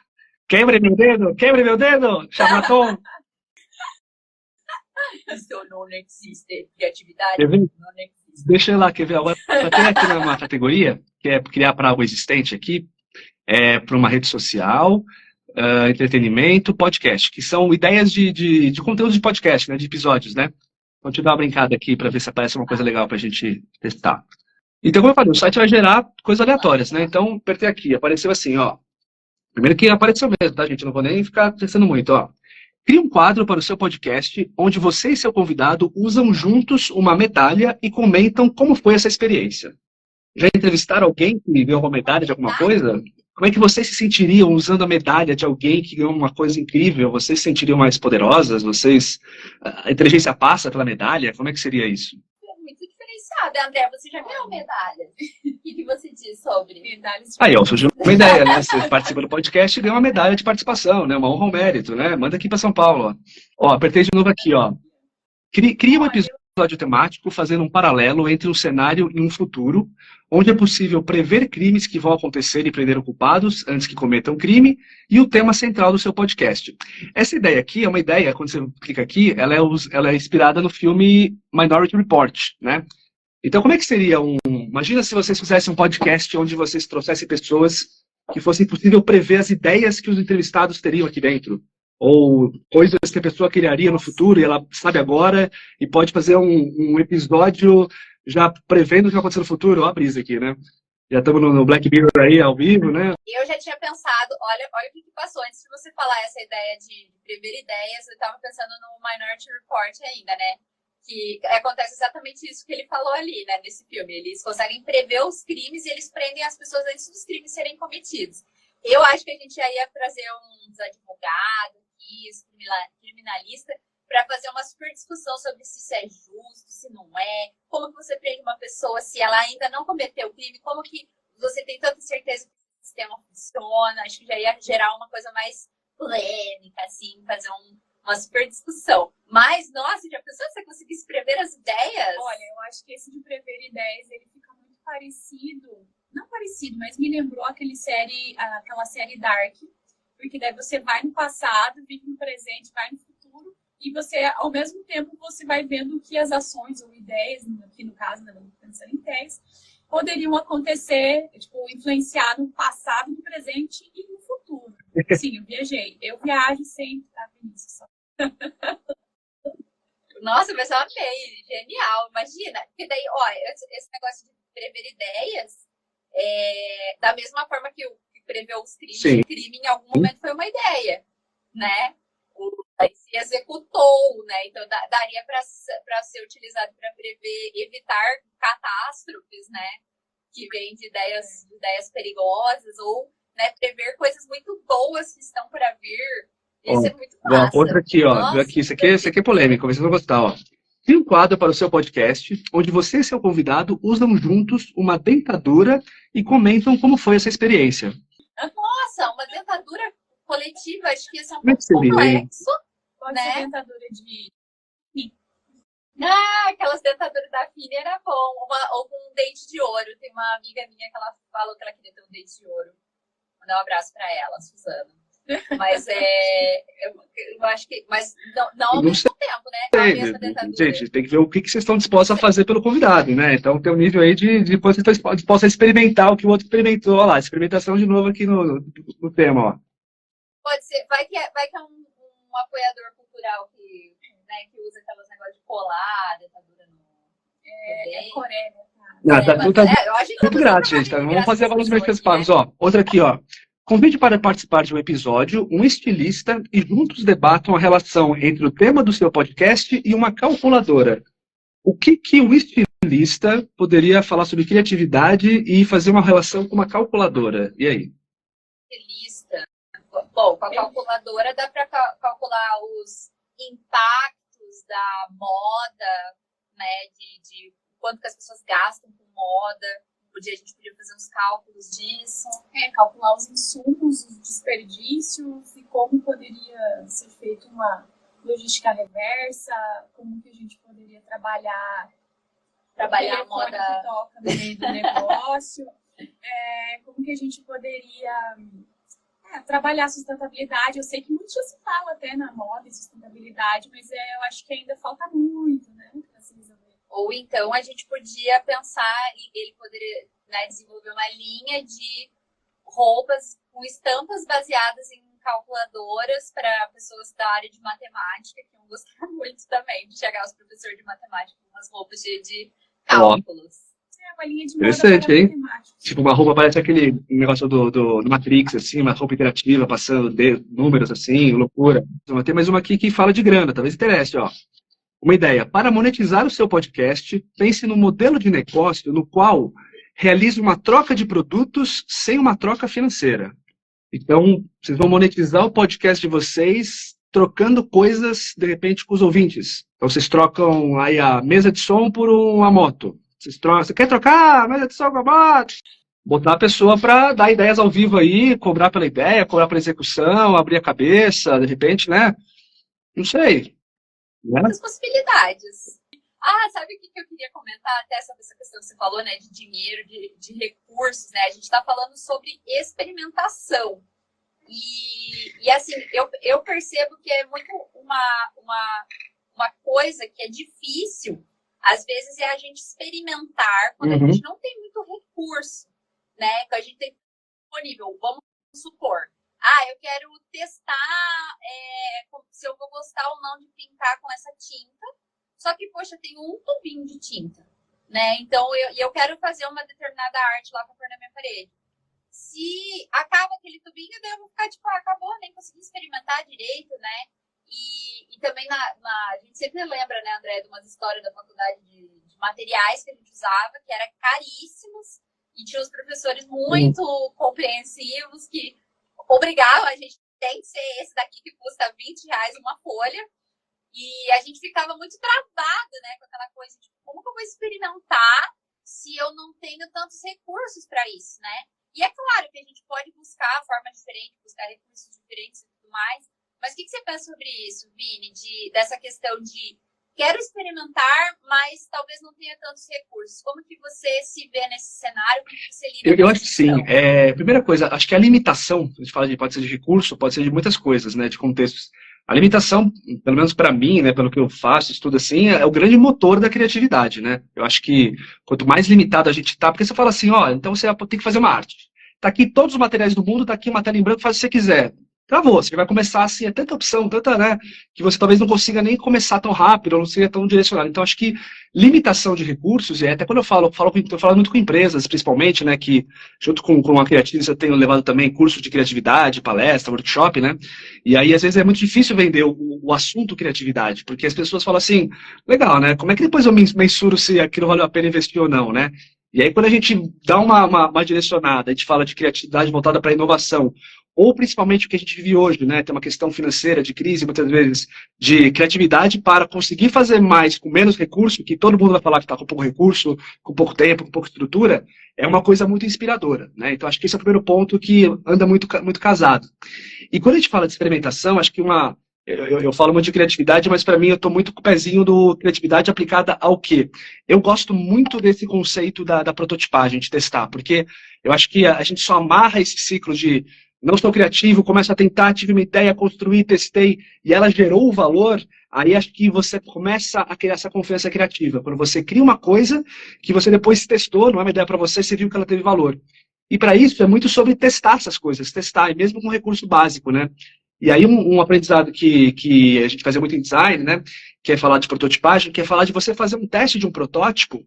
S4: Quebre meu dedo, charlatão.
S2: Isso não existe. Criatividade
S4: Quer ver?
S2: não existe.
S4: Deixa eu lá, quer ver? Agora tem aqui uma categoria, que é criar para algo existente aqui, para uma rede social, entretenimento, podcast, que são ideias de conteúdo de podcast, né, de episódios, né? Vou te dar uma brincada aqui para ver se aparece uma coisa legal para a gente testar. Então, como eu falei, o site vai gerar coisas aleatórias, né? Então, apertei aqui, apareceu assim, ó. Primeiro que apareceu mesmo, tá, gente? Não vou nem ficar pensando muito, ó. Crie um quadro para o seu podcast, onde você e seu convidado usam juntos uma medalha e comentam como foi essa experiência. Já entrevistaram alguém que ganhou uma medalha de alguma coisa? Como é que vocês se sentiriam usando a medalha de alguém que ganhou uma coisa incrível? Vocês se sentiriam mais poderosas? A inteligência passa pela medalha? Como é que seria isso?
S2: É muito diferenciado. André, você já ganhou medalha? O que você diz sobre medalhas?
S4: Aí, ó, surgiu uma ideia, né? Você participa do podcast e ganha uma medalha de participação, né? Uma honra ao mérito, né? Manda aqui para São Paulo, ó. Ó, apertei de novo aqui, ó. Cria um episódio temático fazendo um paralelo entre um cenário e um futuro, onde é possível prever crimes que vão acontecer e prender culpados antes que cometam crime, e o tema central do seu podcast. Essa ideia aqui é uma ideia, quando você clica aqui, ela é inspirada no filme Minority Report, né? Então, como é que seria Imagina se vocês fizessem um podcast onde vocês trouxessem pessoas que fosse possível prever as ideias que os entrevistados teriam aqui dentro. Ou coisas que a pessoa criaria no futuro e ela sabe agora e pode fazer um episódio já prevendo o que vai acontecer no futuro. Ó a brisa aqui, né? Já estamos no Black Mirror aí, ao vivo, né?
S2: Eu já tinha pensado, olha o que passou. Antes de você falar essa ideia de prever ideias, eu estava pensando no Minority Report ainda, né? Que acontece exatamente isso que ele falou ali, né, nesse filme. Eles conseguem prever os crimes e eles prendem as pessoas antes dos crimes serem cometidos. Eu acho que a gente já ia trazer uns advogados, criminalista, para fazer uma super discussão sobre se isso é justo, se não é, como que você prende uma pessoa se ela ainda não cometeu o crime, como que você tem tanta certeza que o sistema funciona. Acho que já ia gerar uma coisa mais polêmica, assim, fazer uma super discussão. Mas, nossa, já pensou se você conseguisse prever as ideias?
S3: Olha, eu acho que esse de prever ideias, ele fica muito parecido, não parecido, mas me lembrou aquela série Dark, porque daí você vai no passado, vive no presente, vai no futuro, e você, ao mesmo tempo, você vai vendo que as ações ou ideias, aqui no caso, né, pensando em ideias, poderiam acontecer, tipo, influenciar no passado, no presente e no futuro. Sim, eu viajei. Eu viajo sempre, tá, Vinícius?
S2: Nossa, mas eu amei, genial, imagina. Porque daí, ó, esse negócio de prever ideias, da mesma forma que preveu os crimes,
S4: Sim.
S2: O crime em algum momento foi uma ideia, né? Aí se executou, né? Então daria para ser utilizado para evitar catástrofes, né? Que vêm de ideias perigosas, ou, né, prever coisas muito boas que estão para vir. Isso é muito massa.
S4: Outra aqui, ó.
S2: Nossa,
S4: Aqui, isso aqui é polêmico, vocês vão gostar, ó. Crie um quadro para o seu podcast, onde você e seu convidado usam juntos uma dentadura e comentam como foi essa experiência.
S2: Nossa, uma dentadura coletiva, acho que ia ser um
S4: Como é
S2: pouco
S4: que seria,
S2: complexo.
S3: Pode
S2: Né?
S3: ser dentadura de...
S2: Aquelas dentaduras da Fini era bom. Ou com um dente de ouro. Tem uma amiga minha que ela falou que ela queria ter um dente de ouro. Vou mandar um abraço pra ela, Suzana. Mas eu acho que... Mas não ao mesmo tempo, né? A mesma dentadura.
S4: Gente, tem que ver o que vocês estão dispostos a fazer pelo convidado, né? Então tem um nível aí de vocês estão dispostos a experimentar o que o outro experimentou. Olha lá, experimentação de novo aqui no tema, ó.
S2: Pode ser. Vai que é um apoiador cultural que usa aqueles negócios de colar, dentadura no...
S3: É Coreia,
S4: Não, tá tudo
S2: eu acho que
S4: muito grátis, gente. Tá? Vamos fazer valores mais pagos, ó. Outra aqui, ó. Convide para participar de um episódio um estilista e juntos debatam a relação entre o tema do seu podcast e uma calculadora. O que um estilista poderia falar sobre criatividade e fazer uma relação com uma calculadora? E aí?
S2: Estilista. Bom, com a calculadora dá para calcular os impactos da moda, né, de quanto que as pessoas gastam com moda. A gente podia fazer uns cálculos disso.
S3: Calcular os insumos, os desperdícios e como poderia ser feita uma logística reversa, como que a gente poderia trabalhar
S2: a moda
S3: que toca no meio do negócio, como que a gente poderia trabalhar a sustentabilidade. Eu sei que muito já se fala até na moda e sustentabilidade, mas eu acho que ainda falta muito, né, para se resolver.
S2: Ou então a gente podia pensar, e ele poderia, né, desenvolver uma linha de roupas com estampas baseadas em calculadoras para pessoas da área de matemática, que vão gostar muito também de chegar aos professores de matemática com umas roupas de cálculos.
S3: Uma linha de moda
S4: interessante, hein?
S3: matemática.
S4: Tipo, uma roupa parece aquele negócio do Matrix, assim, uma roupa interativa, passando números, assim, loucura. Então, tem mais uma aqui que fala de grana, talvez interesse, ó. Uma ideia. Para monetizar o seu podcast, pense num modelo de negócio no qual realize uma troca de produtos sem uma troca financeira. Então, vocês vão monetizar o podcast de vocês trocando coisas, de repente, com os ouvintes. Então, vocês trocam aí a mesa de som por uma moto. Você quer trocar a mesa de som com a moto? Botar a pessoa para dar ideias ao vivo aí, cobrar pela ideia, cobrar pela execução, abrir a cabeça, de repente, né? Não sei.
S2: Muitas possibilidades. Sabe o que eu queria comentar? Até sobre essa questão que você falou, né, de dinheiro, de recursos, né? A gente está falando sobre experimentação. E assim, eu percebo que é muito uma coisa que é difícil, às vezes, é a gente experimentar quando a gente não tem muito recurso, né? Quando a gente tem disponível. Vamos supor, eu quero testar se eu vou gostar ou não de pintar com essa tinta. Só que, poxa, tem um tubinho de tinta, né? Então, eu quero fazer uma determinada arte lá para pôr na minha parede. Se acaba aquele tubinho, daí eu vou ficar tipo, acabou, nem consegui experimentar direito, né? E também a gente sempre lembra, né, André, de umas histórias da faculdade de materiais que a gente usava, que eram caríssimos, e tinha os professores muito compreensivos que obrigavam a gente, tem que ser esse daqui que custa R$20 uma folha. E a gente ficava muito travado, né, com aquela coisa de como que eu vou experimentar se eu não tenho tantos recursos para isso, né? E é claro que a gente pode buscar formas diferentes, buscar recursos diferentes e tudo mais. Mas o que você pensa sobre isso, Vini? Dessa questão de quero experimentar, mas talvez não tenha tantos recursos. Como que você se vê nesse cenário? Como que você lida
S4: eu acho que sim. Primeira coisa, acho que a limitação, a gente fala pode ser de recurso, pode ser de muitas coisas, né, de contextos. A limitação, pelo menos para mim, né, pelo que eu faço, estudo assim, é o grande motor da criatividade, né? Eu acho que quanto mais limitado a gente está, porque você fala assim, então você tem que fazer uma arte. Tá aqui todos os materiais do mundo, tá aqui uma tela em branco, faz o que você quiser. Travou, você vai começar assim, é tanta opção, tanta, né, que você talvez não consiga nem começar tão rápido, ou não seja tão direcionado. Então, acho que limitação de recursos, e até quando eu falo muito com empresas, principalmente, né, que junto com a Creatives eu tenho levado também curso de criatividade, palestra, workshop, né, e aí às vezes é muito difícil vender o assunto criatividade, porque as pessoas falam assim, legal, né, como é que depois eu mensuro se aquilo valeu a pena investir ou não, né? E aí quando a gente dá uma direcionada, a gente fala de criatividade voltada para inovação, ou principalmente o que a gente vive hoje, né? Tem uma questão financeira, de crise, muitas vezes, de criatividade para conseguir fazer mais com menos recurso, que todo mundo vai falar que está com pouco recurso, com pouco tempo, com pouca estrutura, é uma coisa muito inspiradora, né? Então, acho que esse é o primeiro ponto que anda muito casado. E quando a gente fala de experimentação, acho que eu falo muito de criatividade, mas para mim eu estou muito com o pezinho do criatividade aplicada ao quê? Eu gosto muito desse conceito da prototipagem, de testar, porque eu acho que a gente só amarra esse ciclo de não estou criativo, começo a tentar, tive uma ideia, construí, testei, e ela gerou o valor, aí acho que você começa a criar essa confiança criativa. Quando você cria uma coisa que você depois testou, não é uma ideia para você viu que ela teve valor. E para isso é muito sobre testar essas coisas, testar, e mesmo com recurso básico, né? E aí um aprendizado que a gente fazia muito em design, né, que é falar de prototipagem, que é falar de você fazer um teste de um protótipo,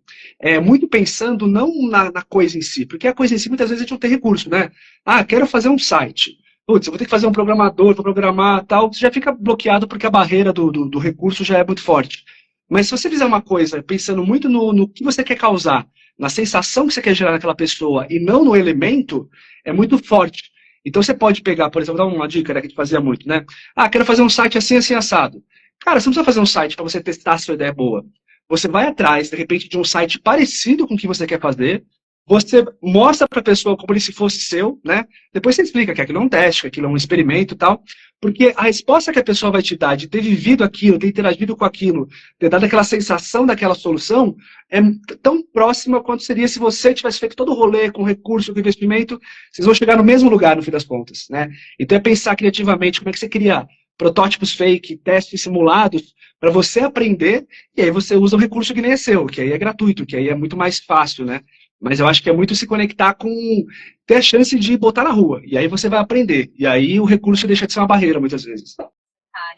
S4: muito pensando não na coisa em si, porque a coisa em si muitas vezes a gente não tem recurso, né? Ah, quero fazer um site. Putz, eu vou ter que fazer um programador, vou programar tal, você já fica bloqueado porque a barreira do recurso já é muito forte. Mas se você fizer uma coisa pensando muito no que você quer causar, na sensação que você quer gerar naquela pessoa e não no elemento, é muito forte. Então você pode pegar, por exemplo, dar uma dica, né, que a gente fazia muito, né? Ah, quero fazer um site assim, assim, assado. Cara, você não precisa fazer um site para você testar se a sua ideia é boa. Você vai atrás, de repente, de um site parecido com o que você quer fazer, você mostra para a pessoa como se fosse seu, né? Depois você explica que aquilo é um teste, que aquilo é um experimento e tal, porque a resposta que a pessoa vai te dar de ter vivido aquilo, ter interagido com aquilo, ter dado aquela sensação daquela solução, é tão próxima quanto seria se você tivesse feito todo o rolê com recurso, com investimento, vocês vão chegar no mesmo lugar no fim das contas, né? Então é pensar criativamente como é que você cria protótipos fake, testes simulados, para você aprender, e aí você usa um recurso que nem é seu, que aí é gratuito, que aí é muito mais fácil, né? Mas eu acho que é muito se conectar com ter a chance de botar na rua. E aí você vai aprender. E aí o recurso deixa de ser uma barreira, muitas vezes.
S2: Cara,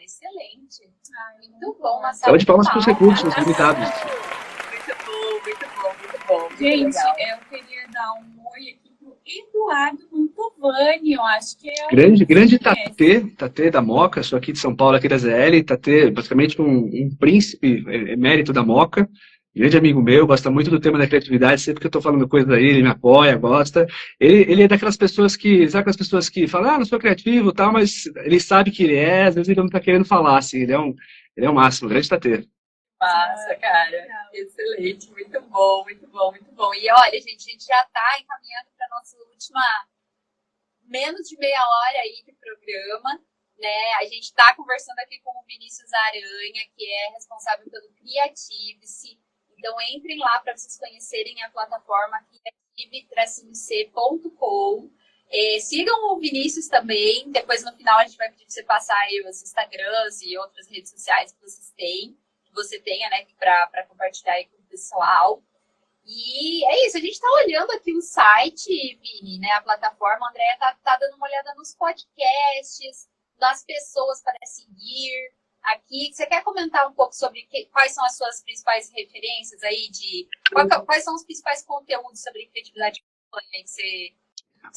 S2: excelente. Muito bom, Marcelo.
S4: Salve de palmas para os recursos limitados.
S2: Muito bom, muito bom, muito bom. Muito
S3: Gente,
S2: legal.
S3: eu queria dar um oi aqui pro Eduardo Mantovani, eu acho que é
S4: Grande Tatê da Moca, sou aqui de São Paulo, aqui da ZL. Tatê, basicamente um príncipe emérito da Moca. Grande amigo meu, gosta muito do tema da criatividade, sempre que eu estou falando coisa aí, ele me apoia, gosta. Ele é daquelas pessoas que, sabe aquelas pessoas que falam, ah, não sou criativo e tal, mas ele sabe que ele é, às vezes ele não está querendo falar, assim, ele é o máximo, grande Tatê.
S2: Massa, cara. Excelente, muito bom, muito bom, muito bom. E olha, gente, a gente já está encaminhando para a nossa última menos de meia hora aí de programa, né? A gente está conversando aqui com o Vinícius Aranha, que é responsável pelo Creative-se. Então, entrem lá para vocês conhecerem a plataforma creative-c.com. Sigam o Vinícius também. Depois, no final, a gente vai pedir para você passar aí os Instagrams e outras redes sociais que vocês têm, que você tenha, né, para compartilhar aí com o pessoal. E é isso, a gente está olhando aqui o site, Vini, né, a plataforma. A Andrea tá dando uma olhada nos podcasts, das pessoas para seguir. Aqui, você quer comentar um pouco sobre quais são as suas principais referências aí quais são os principais conteúdos sobre criatividade que você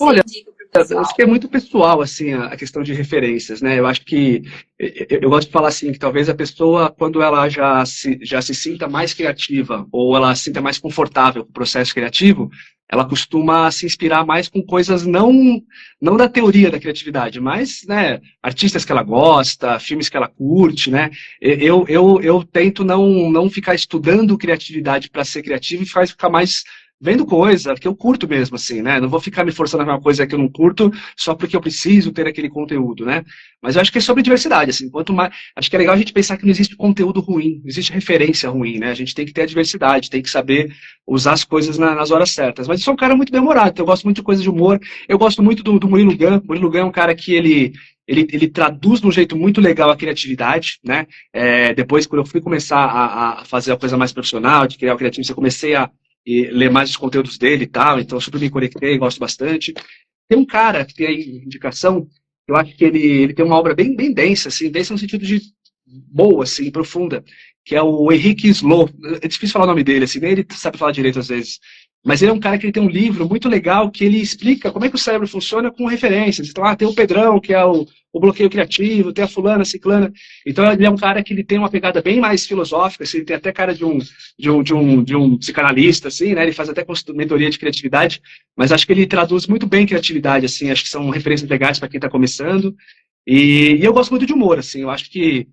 S4: Olha,
S2: indica para o pessoal?
S4: acho que é muito pessoal, assim, a questão de referências, né? Eu acho que, eu gosto de falar assim, que talvez a pessoa, quando ela já se sinta mais criativa, ou ela se sinta mais confortável com o processo criativo, ela costuma se inspirar mais com coisas não da teoria da criatividade, mas, né, artistas que ela gosta, filmes que ela curte, né? Eu tento não ficar estudando criatividade para ser criativo e ficar mais vendo coisa que eu curto mesmo, assim, né? Não vou ficar me forçando a ver uma coisa que eu não curto só porque eu preciso ter aquele conteúdo, né? Mas eu acho que é sobre diversidade, assim. Quanto mais, acho que é legal a gente pensar que não existe conteúdo ruim, não existe referência ruim, né? A gente tem que ter a diversidade, tem que saber usar as coisas nas horas certas. Mas eu sou um cara muito bem-humorado, então eu gosto muito de coisa de humor. Eu gosto muito do Murilo Gun. O Murilo Gun é um cara que ele traduz de um jeito muito legal a criatividade, né? Depois, quando eu fui começar a fazer a coisa mais profissional, de criar o criativo, eu comecei a ler mais os conteúdos dele e tal, então eu super me conectei, gosto bastante. Tem um cara que tem aí indicação, eu acho que ele tem uma obra bem densa, assim, densa no sentido de boa, assim, profunda, que é o Henrique Slow. É difícil falar o nome dele, assim, nem ele sabe falar direito às vezes. Mas ele é um cara que ele tem um livro muito legal que ele explica como é que o cérebro funciona com referências. Então, tem o Pedrão, que é o bloqueio criativo, tem a fulana, a ciclana. Então, ele é um cara que ele tem uma pegada bem mais filosófica, assim, ele tem até cara de um psicanalista, assim, né? Ele faz até mentoria de criatividade, mas acho que ele traduz muito bem criatividade, assim, acho que são referências legais para quem está começando. E eu gosto muito de humor, assim, eu acho que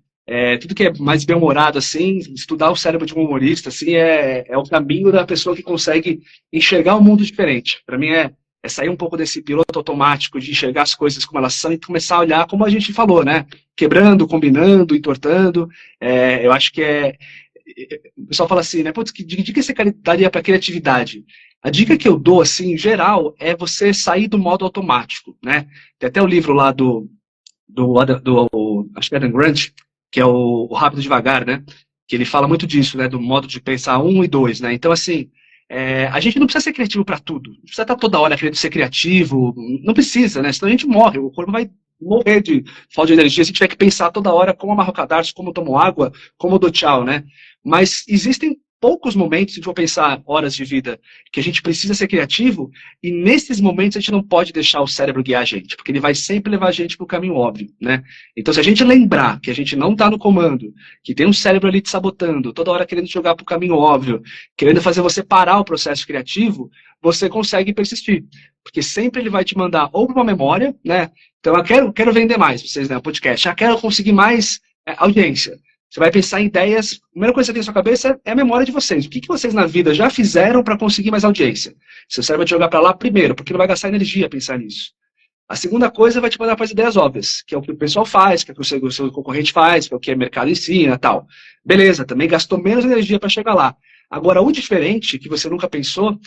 S4: tudo que é mais bem-humorado, assim, estudar o cérebro de um humorista, assim, é o caminho da pessoa que consegue enxergar um mundo diferente. Para mim é sair um pouco desse piloto automático de enxergar as coisas como elas são e começar a olhar como a gente falou, né? Quebrando, combinando, entortando. Eu acho que o pessoal fala assim, né? Putz, que dica você daria para criatividade? A dica que eu dou, assim, em geral, é você sair do modo automático, né? Tem até o livro lá do acho que é Adam Grant, que é o Rápido e Devagar, né? Que ele fala muito disso, né? Do modo de pensar 1 e 2, né? Então, assim, a gente não precisa ser criativo para tudo. Não precisa estar toda hora querendo ser criativo. Não precisa, né? Senão a gente morre. O corpo vai morrer de falta de energia se tiver que pensar toda hora como amarro o cadarço, como tomo água, como dou tchau, né? Mas existem poucos momentos, se for pensar horas de vida, que a gente precisa ser criativo, e nesses momentos a gente não pode deixar o cérebro guiar a gente, porque ele vai sempre levar a gente para o caminho óbvio, né? Então, se a gente lembrar que a gente não está no comando, que tem um cérebro ali te sabotando, toda hora querendo jogar para o caminho óbvio, querendo fazer você parar o processo criativo, você consegue persistir. Porque sempre ele vai te mandar ou para uma memória, né? Então, eu quero vender mais, vocês, né? Podcast. Quero conseguir mais audiência. Você vai pensar em ideias, a primeira coisa que tem na sua cabeça é a memória de vocês. O que vocês na vida já fizeram para conseguir mais audiência? Seu cérebro vai te jogar para lá primeiro, porque não vai gastar energia a pensar nisso. A segunda coisa vai te mandar para as ideias óbvias, que é o que o pessoal faz, que é o que o seu concorrente faz, que é o que o mercado ensina e tal. Beleza, também gastou menos energia para chegar lá. Agora, o diferente, que você nunca pensou,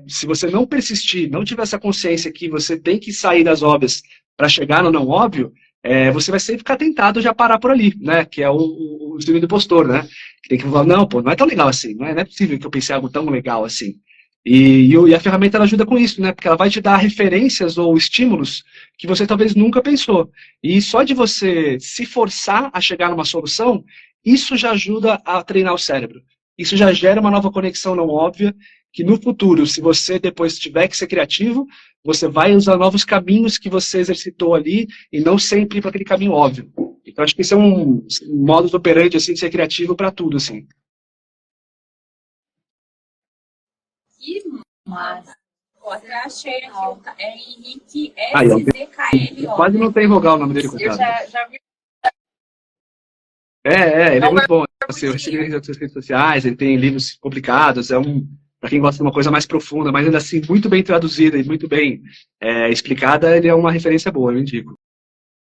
S4: se você não persistir, não tiver essa consciência que você tem que sair das óbvias para chegar no não óbvio, você vai sempre ficar tentado já parar por ali, né? Que é o síndrome do impostor, né? Que tem que falar, não, pô, não é tão legal assim, não é possível que eu pense algo tão legal assim. E a ferramenta ela ajuda com isso, né? Porque ela vai te dar referências ou estímulos que você talvez nunca pensou. E só de você se forçar a chegar numa solução, isso já ajuda a treinar o cérebro. Isso já gera uma nova conexão não óbvia, que no futuro, se você depois tiver que ser criativo, você vai usar novos caminhos que você exercitou ali e não sempre para aquele caminho óbvio. Então, acho que isso é um modus operandi assim, de ser criativo para tudo. Assim.
S2: Que massa.
S3: Até achei aqui, é Henrique SZKL.
S4: Quase não tem vogal o nome dele,
S2: Eu
S4: coitado.
S2: já vi.
S4: Ele é muito bom. Assim, eu recebi nas redes sociais, ele tem livros complicados, para quem gosta de uma coisa mais profunda, mas ainda assim, muito bem traduzida e muito bem explicada, ele é uma referência boa, eu indico.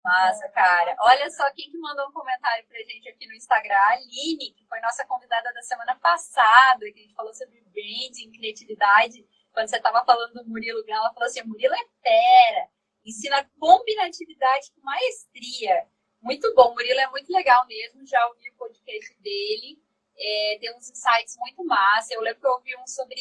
S2: Massa, cara. Olha só quem que mandou um comentário pra gente aqui no Instagram, a Aline, que foi nossa convidada da semana passada, que a gente falou sobre branding, criatividade. Quando você estava falando do Murilo Gun, ela falou assim, Murilo é fera, ensina combinatividade com maestria. Muito bom, Murilo é muito legal mesmo, já ouvi o podcast dele, tem uns insights muito massa. Eu lembro que eu ouvi um sobre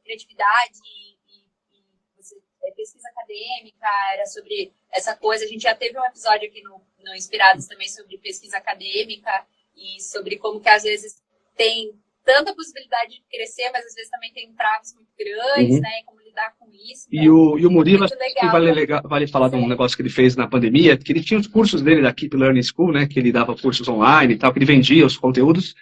S2: criatividade e pesquisa acadêmica, era sobre essa coisa. A gente já teve um episódio aqui no Inspirados também sobre pesquisa acadêmica e sobre como que às vezes tem tanta possibilidade de crescer, mas às vezes também tem travas muito grandes, né? E como lidar com isso.
S4: E o Murilo, acho que
S2: legal,
S4: vale falar de um negócio que ele fez na pandemia, que ele tinha os cursos dele da Keep Learning School, né? Que ele dava cursos online e tal, que ele vendia os conteúdos.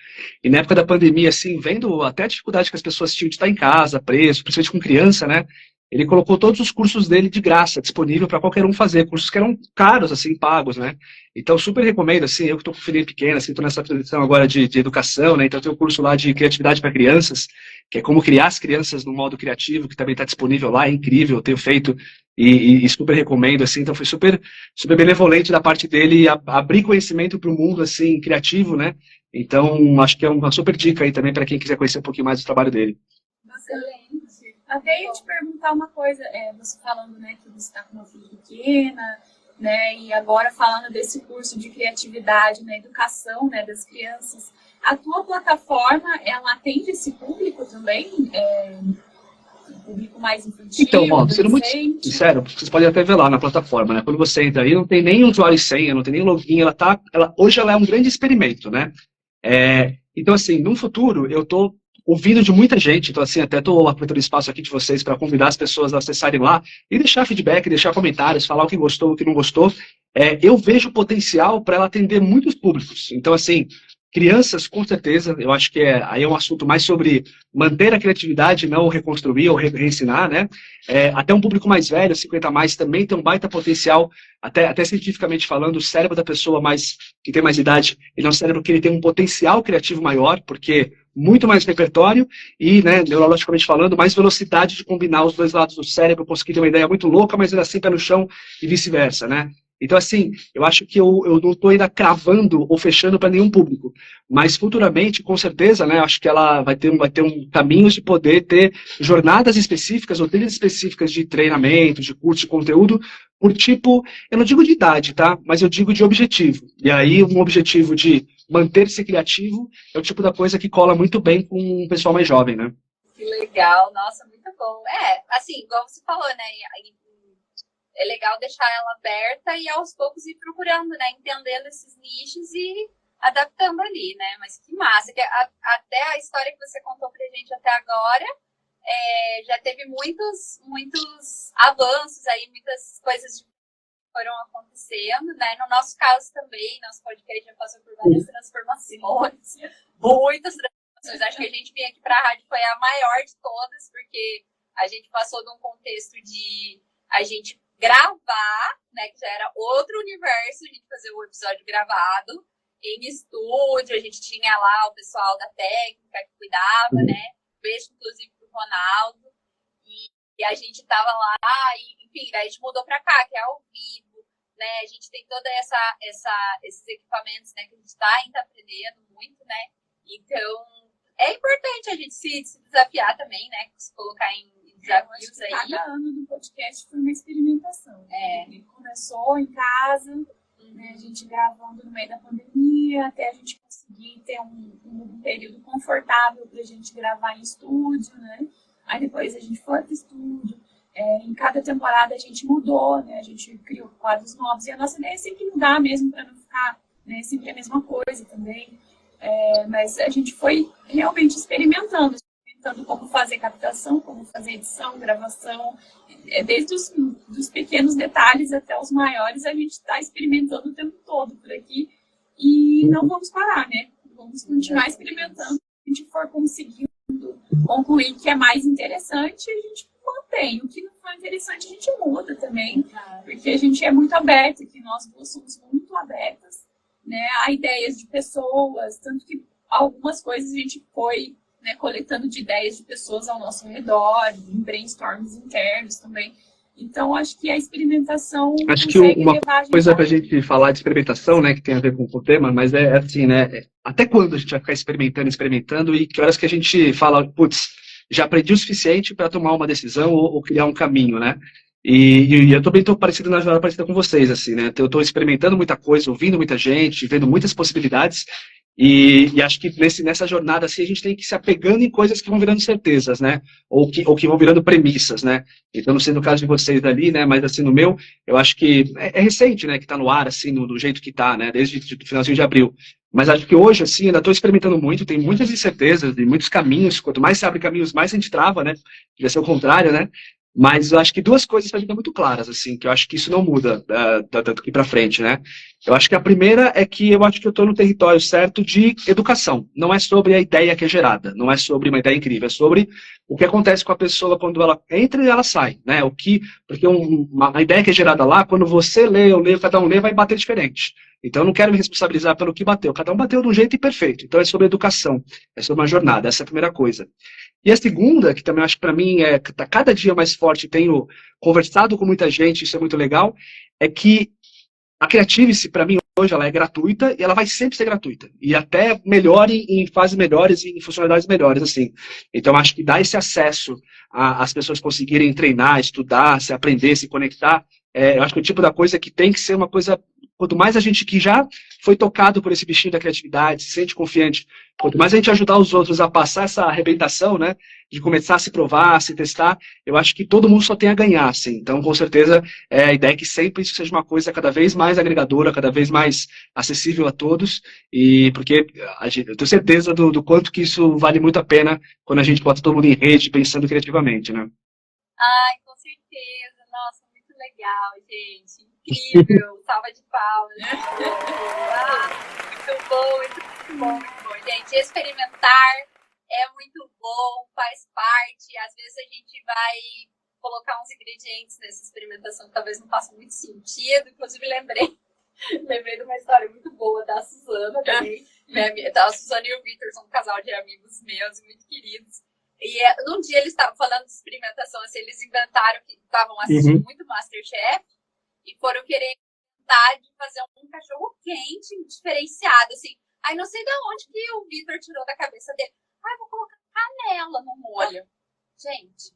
S4: E na época da pandemia, assim, vendo até a dificuldade que as pessoas tinham de estar em casa, preso, principalmente com criança, né? Ele colocou todos os cursos dele de graça, disponível para qualquer um fazer, cursos que eram caros, assim, pagos, né? Então, super recomendo, assim, eu que estou com filhinho pequeno, assim, estou nessa transição agora de educação, né? Então, tem um curso lá de criatividade para crianças, que é como criar as crianças no modo criativo, que também está disponível lá, é incrível, eu tenho feito e super recomendo, assim, então foi super benevolente da parte dele abrir conhecimento para o mundo, assim, criativo, né? Então, acho que é uma super dica aí também para quem quiser conhecer um pouquinho mais do trabalho dele.
S3: Excelente. Até ia te perguntar uma coisa, você falando, né, que você está com uma filha pequena, né, e agora falando desse curso de criatividade na educação, né, das crianças, a tua plataforma, ela atende esse público também? Público mais infantil?
S4: Então, sendo muito sincero, vocês podem até ver lá na plataforma, né, quando você entra aí, não tem nem usuário e senha, não tem nem login, hoje ela é um grande experimento, né, então assim, no futuro, eu estou ouvindo de muita gente, então assim, até estou aproveitando o espaço aqui de vocês para convidar as pessoas a acessarem lá e deixar feedback, deixar comentários, falar o que gostou, o que não gostou. Eu vejo potencial para ela atender muitos públicos. Então assim, crianças, com certeza, eu acho que aí é um assunto mais sobre manter a criatividade, não reconstruir ou reensinar, né? Até um público mais velho, 50 a mais, também tem um baita potencial, até cientificamente falando, o cérebro da pessoa que tem mais idade, ele é um cérebro que ele tem um potencial criativo maior, porque muito mais repertório e, né, neurologicamente falando, mais velocidade de combinar os dois lados do cérebro, conseguir ter uma ideia muito louca, mas ainda assim pé no chão e vice-versa, né? Então, assim, eu acho que eu não estou ainda cravando ou fechando para nenhum público, mas futuramente, com certeza, né, acho que ela vai ter um caminho de poder ter jornadas específicas ou trilhas específicas de treinamento, de curso, de conteúdo, por tipo, eu não digo de idade, tá? Mas eu digo de objetivo. E aí, um objetivo de manter-se criativo é o tipo da coisa que cola muito bem com o pessoal mais jovem, né?
S2: Que legal, nossa, muito bom. Assim, igual você falou, né? é legal deixar ela aberta e aos poucos ir procurando, né? Entendendo esses nichos e adaptando ali, né? Mas que massa. Até a história que você contou pra gente até agora, já teve muitos avanços aí, muitas coisas foram acontecendo, né? No nosso caso também, nosso podcast já passou por várias transformações, muitas transformações. Acho que a gente vir aqui para a rádio foi a maior de todas, porque a gente passou de um contexto de a gente gravar, né? Que já era outro universo, a gente fazer o episódio gravado em estúdio, a gente tinha lá o pessoal da técnica que cuidava, né? Beijo, inclusive, pro Ronaldo. E a gente tava lá, e, enfim, daí a gente mudou pra cá, que é ao vivo, né? A gente tem toda esses equipamentos, né? Que a gente tá ainda aprendendo muito, né? Então, é importante a gente se desafiar também, né? Se colocar em desafios aí.
S3: Cada ano do podcast foi uma experimentação. Ele começou em casa, né? A gente gravando no meio da pandemia, até a gente conseguir ter um período confortável pra gente gravar em estúdio, né? Aí depois a gente foi para o estúdio. Em cada temporada a gente mudou, né? A gente criou quadros novos. E a nossa ideia é sempre mudar mesmo, para não ficar, né, sempre a mesma coisa também. Mas a gente foi realmente experimentando como fazer captação, como fazer edição, gravação. Desde os pequenos detalhes até os maiores, a gente está experimentando o tempo todo por aqui. E não vamos parar, né? Vamos continuar experimentando. Se a gente for conseguir concluir que é mais interessante, a gente mantém. O que não for interessante, a gente muda também. Porque a gente é muito aberto, que nós duas somos muito abertas, né, a ideias de pessoas, tanto que algumas coisas a gente foi, né, coletando de ideias de pessoas ao nosso redor, em brainstorms internos também. Então, acho que a experimentação
S4: acho que uma coisa para a gente falar de experimentação, né, que tem a ver com o tema, mas é assim, né, até quando a gente vai ficar experimentando, e que horas que a gente fala, putz, já aprendi o suficiente para tomar uma decisão ou criar um caminho, né? E eu também estou parecido na jornada parecida com vocês, assim, né? Eu estou experimentando muita coisa, ouvindo muita gente, vendo muitas possibilidades, e acho que nessa jornada, assim, a gente tem que ir se apegando em coisas que vão virando certezas, né? Ou que vão virando premissas, né? Então, não sei no caso de vocês ali, né? Mas, assim, no meu, eu acho que é recente, né? Que está no ar, assim, do jeito que está, né? Desde o finalzinho de abril. Mas acho que hoje, assim, ainda estou experimentando muito, tem muitas incertezas e muitos caminhos. Quanto mais se abre caminhos, mais a gente trava, né? Devia ser o contrário, né? Mas eu acho que duas coisas para mim estão muito claras, assim, que eu acho que isso não muda daqui para frente, né? Eu acho que a primeira é que eu acho que eu estou no território certo de educação. Não é sobre a ideia que é gerada, não é sobre uma ideia incrível, é sobre o que acontece com a pessoa quando ela entra e ela sai, né? Porque uma ideia que é gerada lá, quando você lê, eu leio, cada um lê, vai bater diferente. Então eu não quero me responsabilizar pelo que bateu. Cada um bateu de um jeito imperfeito. Então é sobre educação, é sobre uma jornada. Essa é a primeira coisa. E a segunda, que também acho que para mim está cada dia mais forte, tenho conversado com muita gente, isso é muito legal, é que a Creativice, para mim, hoje, ela é gratuita e ela vai sempre ser gratuita. E até melhore em fases melhores e em funcionalidades melhores, assim. Então, acho que dar esse acesso às pessoas conseguirem treinar, estudar, se aprender, se conectar, eu acho que é o tipo da coisa que tem que ser uma coisa. Quanto mais a gente que já foi tocado por esse bichinho da criatividade, se sente confiante, quanto mais a gente ajudar os outros a passar essa arrebentação, né, de começar a se provar, a se testar, eu acho que todo mundo só tem a ganhar, assim. Então, com certeza, a ideia é que sempre isso seja uma coisa cada vez mais agregadora, cada vez mais acessível a todos, e porque eu tenho certeza do quanto que isso vale muito a pena quando a gente bota todo mundo em rede, pensando criativamente, né?
S2: Ai, com certeza. Nossa, muito legal, gente. Incrível. Salva de palmas. Muito bom, muito bom, muito bom. Gente, experimentar é muito bom, faz parte. Às vezes a gente vai colocar uns ingredientes nessa experimentação que talvez não façam muito sentido. Inclusive, lembrei de uma história muito boa da Suzana também. A Suzana e o Victor são um casal de amigos meus, muito queridos. E num dia eles estavam falando de experimentação, assim, eles inventaram que estavam assistindo muito MasterChef e foram querer inventar de fazer um cachorro quente diferenciado, assim. Aí não sei de onde que o Victor tirou da cabeça dele. Vou colocar canela no molho. Gente,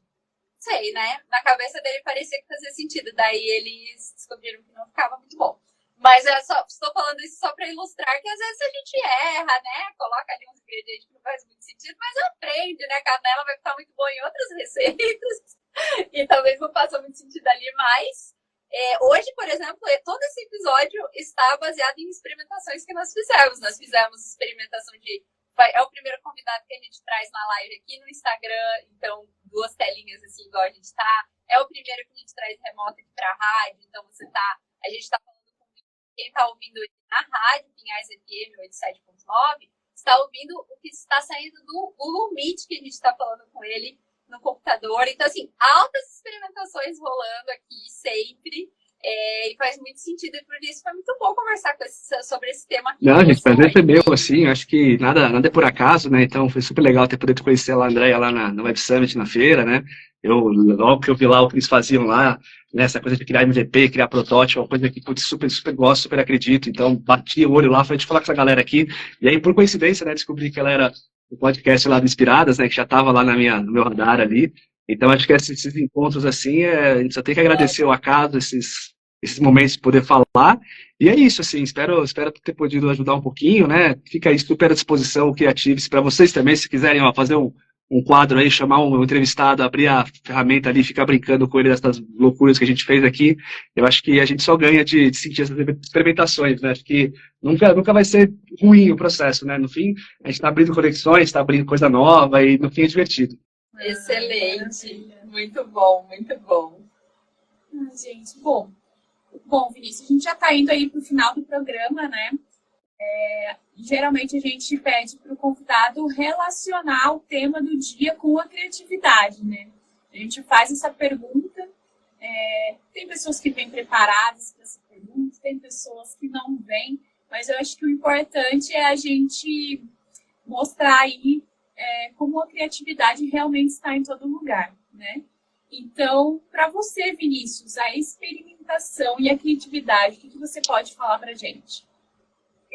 S2: sei, né? Na cabeça dele parecia que fazia sentido. Daí eles descobriram que não ficava muito bom. Mas estou falando isso só para ilustrar que às vezes a gente erra, né? Coloca ali uns ingredientes que não faz muito sentido, mas aprende, né? Canela vai ficar muito boa em outras receitas e talvez não faça muito sentido ali, mas Hoje, por exemplo, todo esse episódio está baseado em experimentações que nós fizemos. Nós fizemos experimentação de... É o primeiro convidado que a gente traz na live aqui no Instagram, então 2 telinhas assim, igual a gente tá. É o primeiro que a gente traz remoto aqui pra rádio, então a gente tá falando com quem tá ouvindo na rádio, Pinhais FM 87.9, está ouvindo o que está saindo do Google Meet, que a gente está falando com ele no computador. Então, assim, altas experimentações rolando aqui sempre. E faz muito sentido, e por isso foi muito bom conversar sobre esse tema aqui.
S4: Não, gente, prazer foi meu, assim, acho que nada é por acaso, né, então foi super legal ter podido conhecer a Andréia lá na Web Summit, na feira, né, logo que eu vi lá o que eles faziam lá, né, essa coisa de criar MVP, criar protótipo, uma coisa que, putz, super gosto, super acredito, então bati o olho lá, falei, deixa eu falar com essa galera aqui, e aí, por coincidência, né, descobri que ela era o podcast lá do Inspiradas, né, que já estava lá no meu radar ali, então acho que esses encontros, assim, a gente só tem que agradecer o acaso, esses momentos de poder falar, e é isso, assim, espero ter podido ajudar um pouquinho, né, fica aí super à disposição o Creatives, para vocês também, se quiserem, ó, fazer um quadro aí, chamar um entrevistado, abrir a ferramenta ali, ficar brincando com ele dessas loucuras que a gente fez aqui, eu acho que a gente só ganha de sentir essas experimentações, né, acho que nunca vai ser ruim o processo, né, no fim, a gente está abrindo conexões, está abrindo coisa nova, e no fim é divertido.
S2: Excelente, muito bom, muito bom.
S3: Gente, bom, Vinícius, a gente já está indo aí para o final do programa, né? Geralmente a gente pede para o convidado relacionar o tema do dia com a criatividade, né? A gente faz essa pergunta, tem pessoas que vêm preparadas para essa pergunta, tem pessoas que não vêm, mas eu acho que o importante é a gente mostrar aí como a criatividade realmente está em todo lugar, né? Então, para você, Vinícius, a experimentação e a criatividade, o que você pode falar para a gente?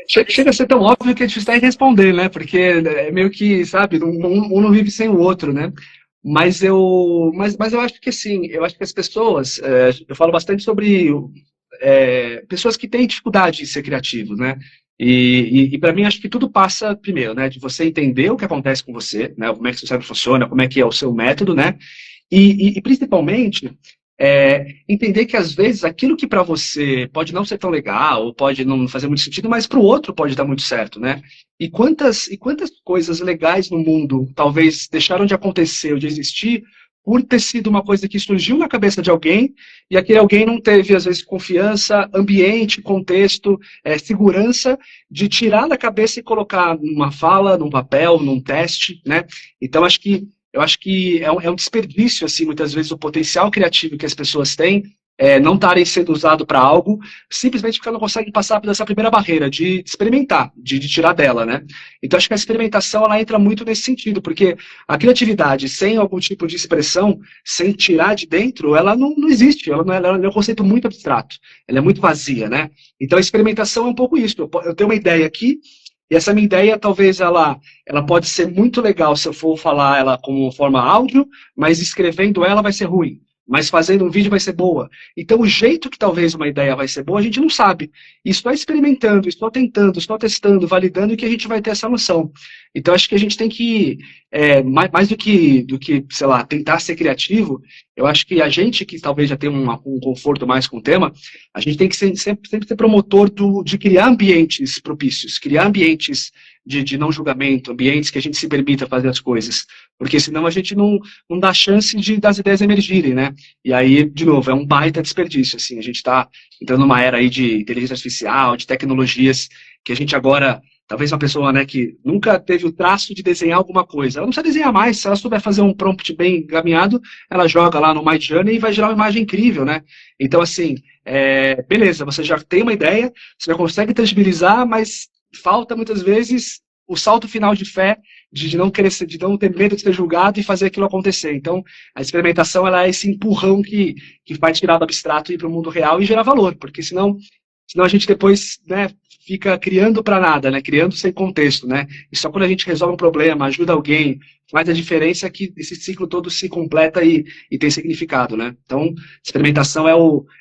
S4: Chega a ser tão óbvio que é difícil até responder, né? Porque é meio que, sabe, um não vive sem o outro, né? Mas eu acho que, assim, eu acho que as pessoas, eu falo bastante sobre pessoas que têm dificuldade de ser criativos, né? E para mim, acho que tudo passa, primeiro, né? De você entender o que acontece com você, né? Como é que seu cérebro funciona, como é que é o seu método, né? E principalmente, entender que às vezes aquilo que para você pode não ser tão legal, ou pode não fazer muito sentido, mas para o outro pode dar muito certo, né? E quantas coisas legais no mundo talvez deixaram de acontecer ou de existir por ter sido uma coisa que surgiu na cabeça de alguém, e aquele alguém não teve, às vezes, confiança, ambiente, contexto, segurança, de tirar da cabeça e colocar numa fala, num papel, num teste, né? Então, eu acho que é um desperdício, assim, muitas vezes, o potencial criativo que as pessoas têm, não estarem sendo usado para algo, simplesmente porque elas não conseguem passar por essa primeira barreira de experimentar, de tirar dela, né? Então, acho que a experimentação, ela entra muito nesse sentido, porque a criatividade, sem algum tipo de expressão, sem tirar de dentro, ela não existe, ela é um conceito muito abstrato, ela é muito vazia, né? Então, a experimentação é um pouco isso, eu tenho uma ideia aqui, e essa minha ideia, talvez, ela pode ser muito legal se eu for falar ela como forma áudio, mas escrevendo ela vai ser ruim. Mas fazendo um vídeo vai ser boa. Então, o jeito que talvez uma ideia vai ser boa, a gente não sabe. E estou experimentando, estou tentando, estou testando, validando que a gente vai ter essa noção. Então, acho que a gente tem que, mais do que, sei lá, tentar ser criativo, eu acho que a gente que talvez já tem um conforto mais com o tema, a gente tem que sempre ser promotor de criar ambientes propícios, criar ambientes de não julgamento, ambientes que a gente se permita fazer as coisas. Porque senão a gente não dá chance das ideias emergirem, né? E aí, de novo, é um baita desperdício, assim. A gente está entrando numa era aí de inteligência artificial, de tecnologias, que a gente agora, talvez uma pessoa, né, que nunca teve o traço de desenhar alguma coisa, ela não precisa desenhar mais, se ela souber fazer um prompt bem encaminhado, ela joga lá no Midjourney e vai gerar uma imagem incrível, né? Então, assim, beleza, você já tem uma ideia, você já consegue tangibilizar, mas falta muitas vezes o salto final de fé, de não ter medo de ser julgado e fazer aquilo acontecer. Então, a experimentação, ela é esse empurrão que vai tirar do abstrato e ir para o mundo real e gerar valor, porque senão a gente depois, né, fica criando para nada, né, criando sem contexto, né, e só quando a gente resolve um problema, ajuda alguém, faz a diferença que esse ciclo todo se completa e tem significado, né. Então, experimentação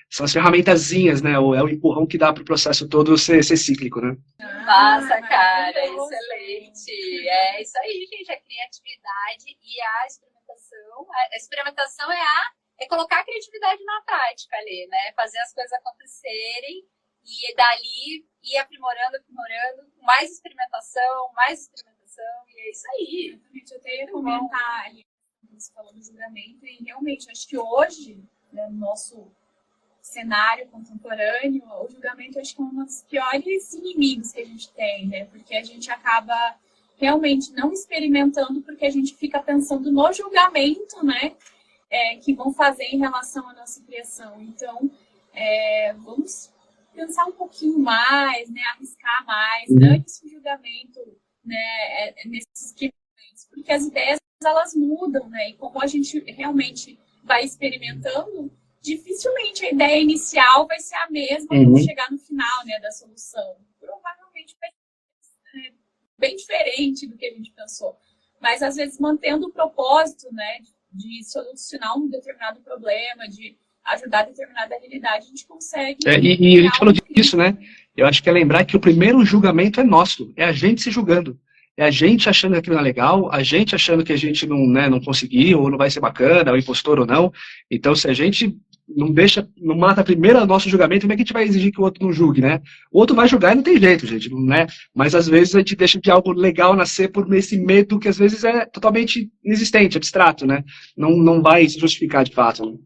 S4: são as ferramentazinhas, né, é o empurrão que dá para o processo todo ser cíclico, né.
S2: Massa, cara, excelente. É isso aí, gente, a criatividade e a experimentação. A experimentação é a é colocar a criatividade na prática ali, né? Fazer as coisas acontecerem e dali ir aprimorando, com mais experimentação, e é isso aí.
S3: Eu até ia comentar ali, você falou do julgamento, e realmente, acho que hoje, né, no nosso cenário contemporâneo, o julgamento acho que é um dos piores inimigos que a gente tem, né? Porque a gente acaba realmente não experimentando porque a gente fica pensando no julgamento, né? Que vão fazer em relação à nossa criação. Então, vamos pensar um pouquinho mais, né? Arriscar mais, antes do julgamento, né? Nesses experimentos, porque as ideias elas mudam, né? E como a gente realmente vai experimentando, dificilmente a ideia inicial vai ser a mesma quando chegar no final, né, da solução. Provavelmente vai ser bem diferente do que a gente pensou. Mas, às vezes, mantendo o propósito, né, de solucionar um determinado problema, de ajudar determinada realidade, a gente consegue...
S4: E a gente falou disso, né? Eu acho que é lembrar que o primeiro julgamento é nosso, é a gente se julgando. É a gente achando que aquilo não é legal, a gente achando que a gente não, né, não conseguiu, ou não vai ser bacana, ou impostor ou não. Então, se a gente não mata primeiro o nosso julgamento, como é que a gente vai exigir que o outro não julgue, né? O outro vai julgar e não tem jeito, gente, né? Mas às vezes a gente deixa de algo legal nascer por esse medo que às vezes é totalmente inexistente, abstrato, né? Não vai se justificar de fato. Né?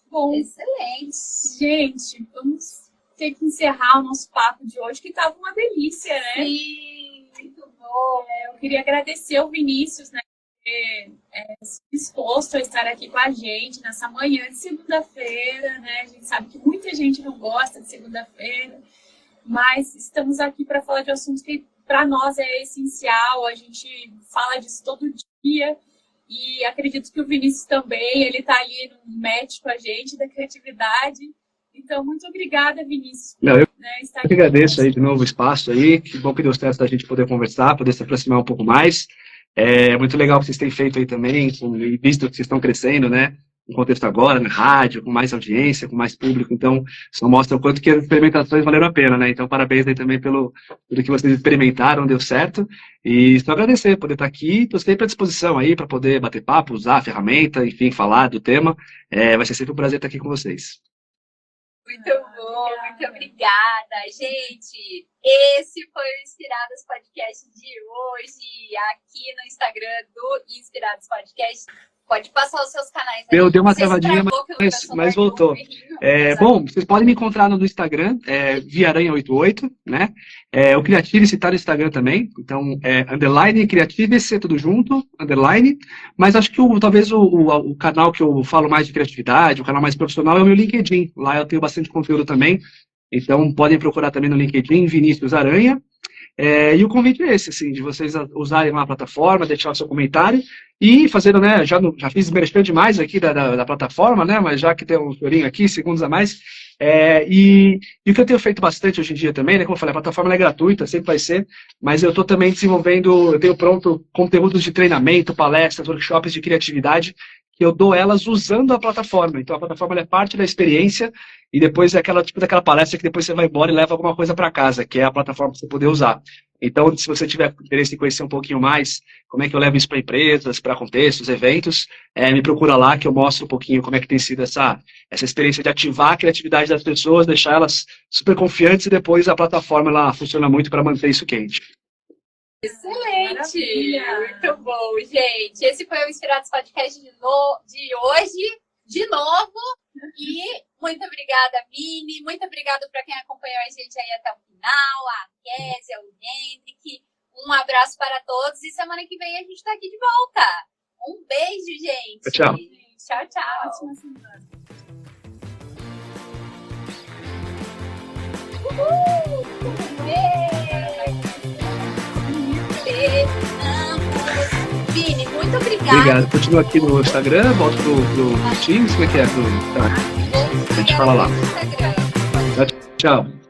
S3: Bom,
S2: excelente.
S3: Gente, vamos ter que encerrar o nosso papo de hoje, que estava uma delícia, né?
S2: Sim, muito bom.
S3: Eu queria agradecer ao Vinícius, né? Disposto a estar aqui com a gente nessa manhã de segunda-feira, né? A gente sabe que muita gente não gosta de segunda-feira, mas estamos aqui para falar de assuntos que para nós é essencial. A gente fala disso todo dia e acredito que o Vinícius também, ele está ali no match com a gente da criatividade. Então, muito obrigada, Vinícius.
S4: Eu
S3: estar
S4: que agradeço aí de novo o espaço aí. Que bom que deu certo da gente poder conversar, poder se aproximar um pouco mais. É muito legal o que vocês têm feito aí também, visto que vocês estão crescendo, né? No contexto agora, na rádio, com mais audiência, com mais público. Então, isso mostra o quanto que as experimentações valeram a pena, né? Então, parabéns aí também pelo que vocês experimentaram, deu certo. E só agradecer, poder estar aqui. Estou sempre à disposição aí para poder bater papo, usar a ferramenta, enfim, falar do tema. Vai ser sempre um prazer estar aqui com vocês.
S2: Muito bom, muito obrigada, gente. Esse foi o Inspiradas Podcast de hoje, aqui no Instagram do Inspiradas Podcast. Pode passar os seus canais aí.
S4: Eu dei uma travadinha, mas voltou. Bom, vocês podem me encontrar no Instagram, Viaranha88, né? O Creative-se está no Instagram também, então underline Creative-se, tudo junto, underline. Mas acho que talvez o canal que eu falo mais de criatividade, o canal mais profissional é o meu LinkedIn. Lá eu tenho bastante conteúdo também, então podem procurar também no LinkedIn, Vinícius Aranha. E o convite é esse, assim, de vocês usarem uma plataforma, deixar o seu comentário e fazendo, né, já fiz merchan demais aqui da plataforma, né, mas já que tem um chorinho aqui, segundos a mais, e o que eu tenho feito bastante hoje em dia também, né, como eu falei, a plataforma é gratuita, sempre vai ser, mas eu estou também desenvolvendo, eu tenho pronto conteúdos de treinamento, palestras, workshops de criatividade, que eu dou elas usando a plataforma. Então a plataforma é parte da experiência e depois é daquela palestra que depois você vai embora e leva alguma coisa para casa, que é a plataforma para você poder usar. Então, se você tiver interesse em conhecer um pouquinho mais como é que eu levo isso para empresas, para contextos, eventos, me procura lá que eu mostro um pouquinho como é que tem sido essa experiência de ativar a criatividade das pessoas, deixar elas super confiantes e depois a plataforma ela funciona muito para manter isso quente.
S2: Excelente!
S3: Maravilha.
S2: Muito bom, gente. Esse foi o Inspirados Podcast de hoje, de novo. E muito obrigada, Mini. Muito obrigada para quem acompanhou a gente aí até o final. A Kézia, o Hendrik. Um abraço para todos. E semana que vem a gente está aqui de volta. Um beijo, gente.
S4: Tchau.
S2: Tchau, tchau.
S3: Ótima semana.
S2: Uhul! Vini, muito obrigada.
S4: Obrigado. Continua aqui no Instagram, volto pro Teams, como é que é? A gente fala lá.
S2: Instagram.
S4: Tchau.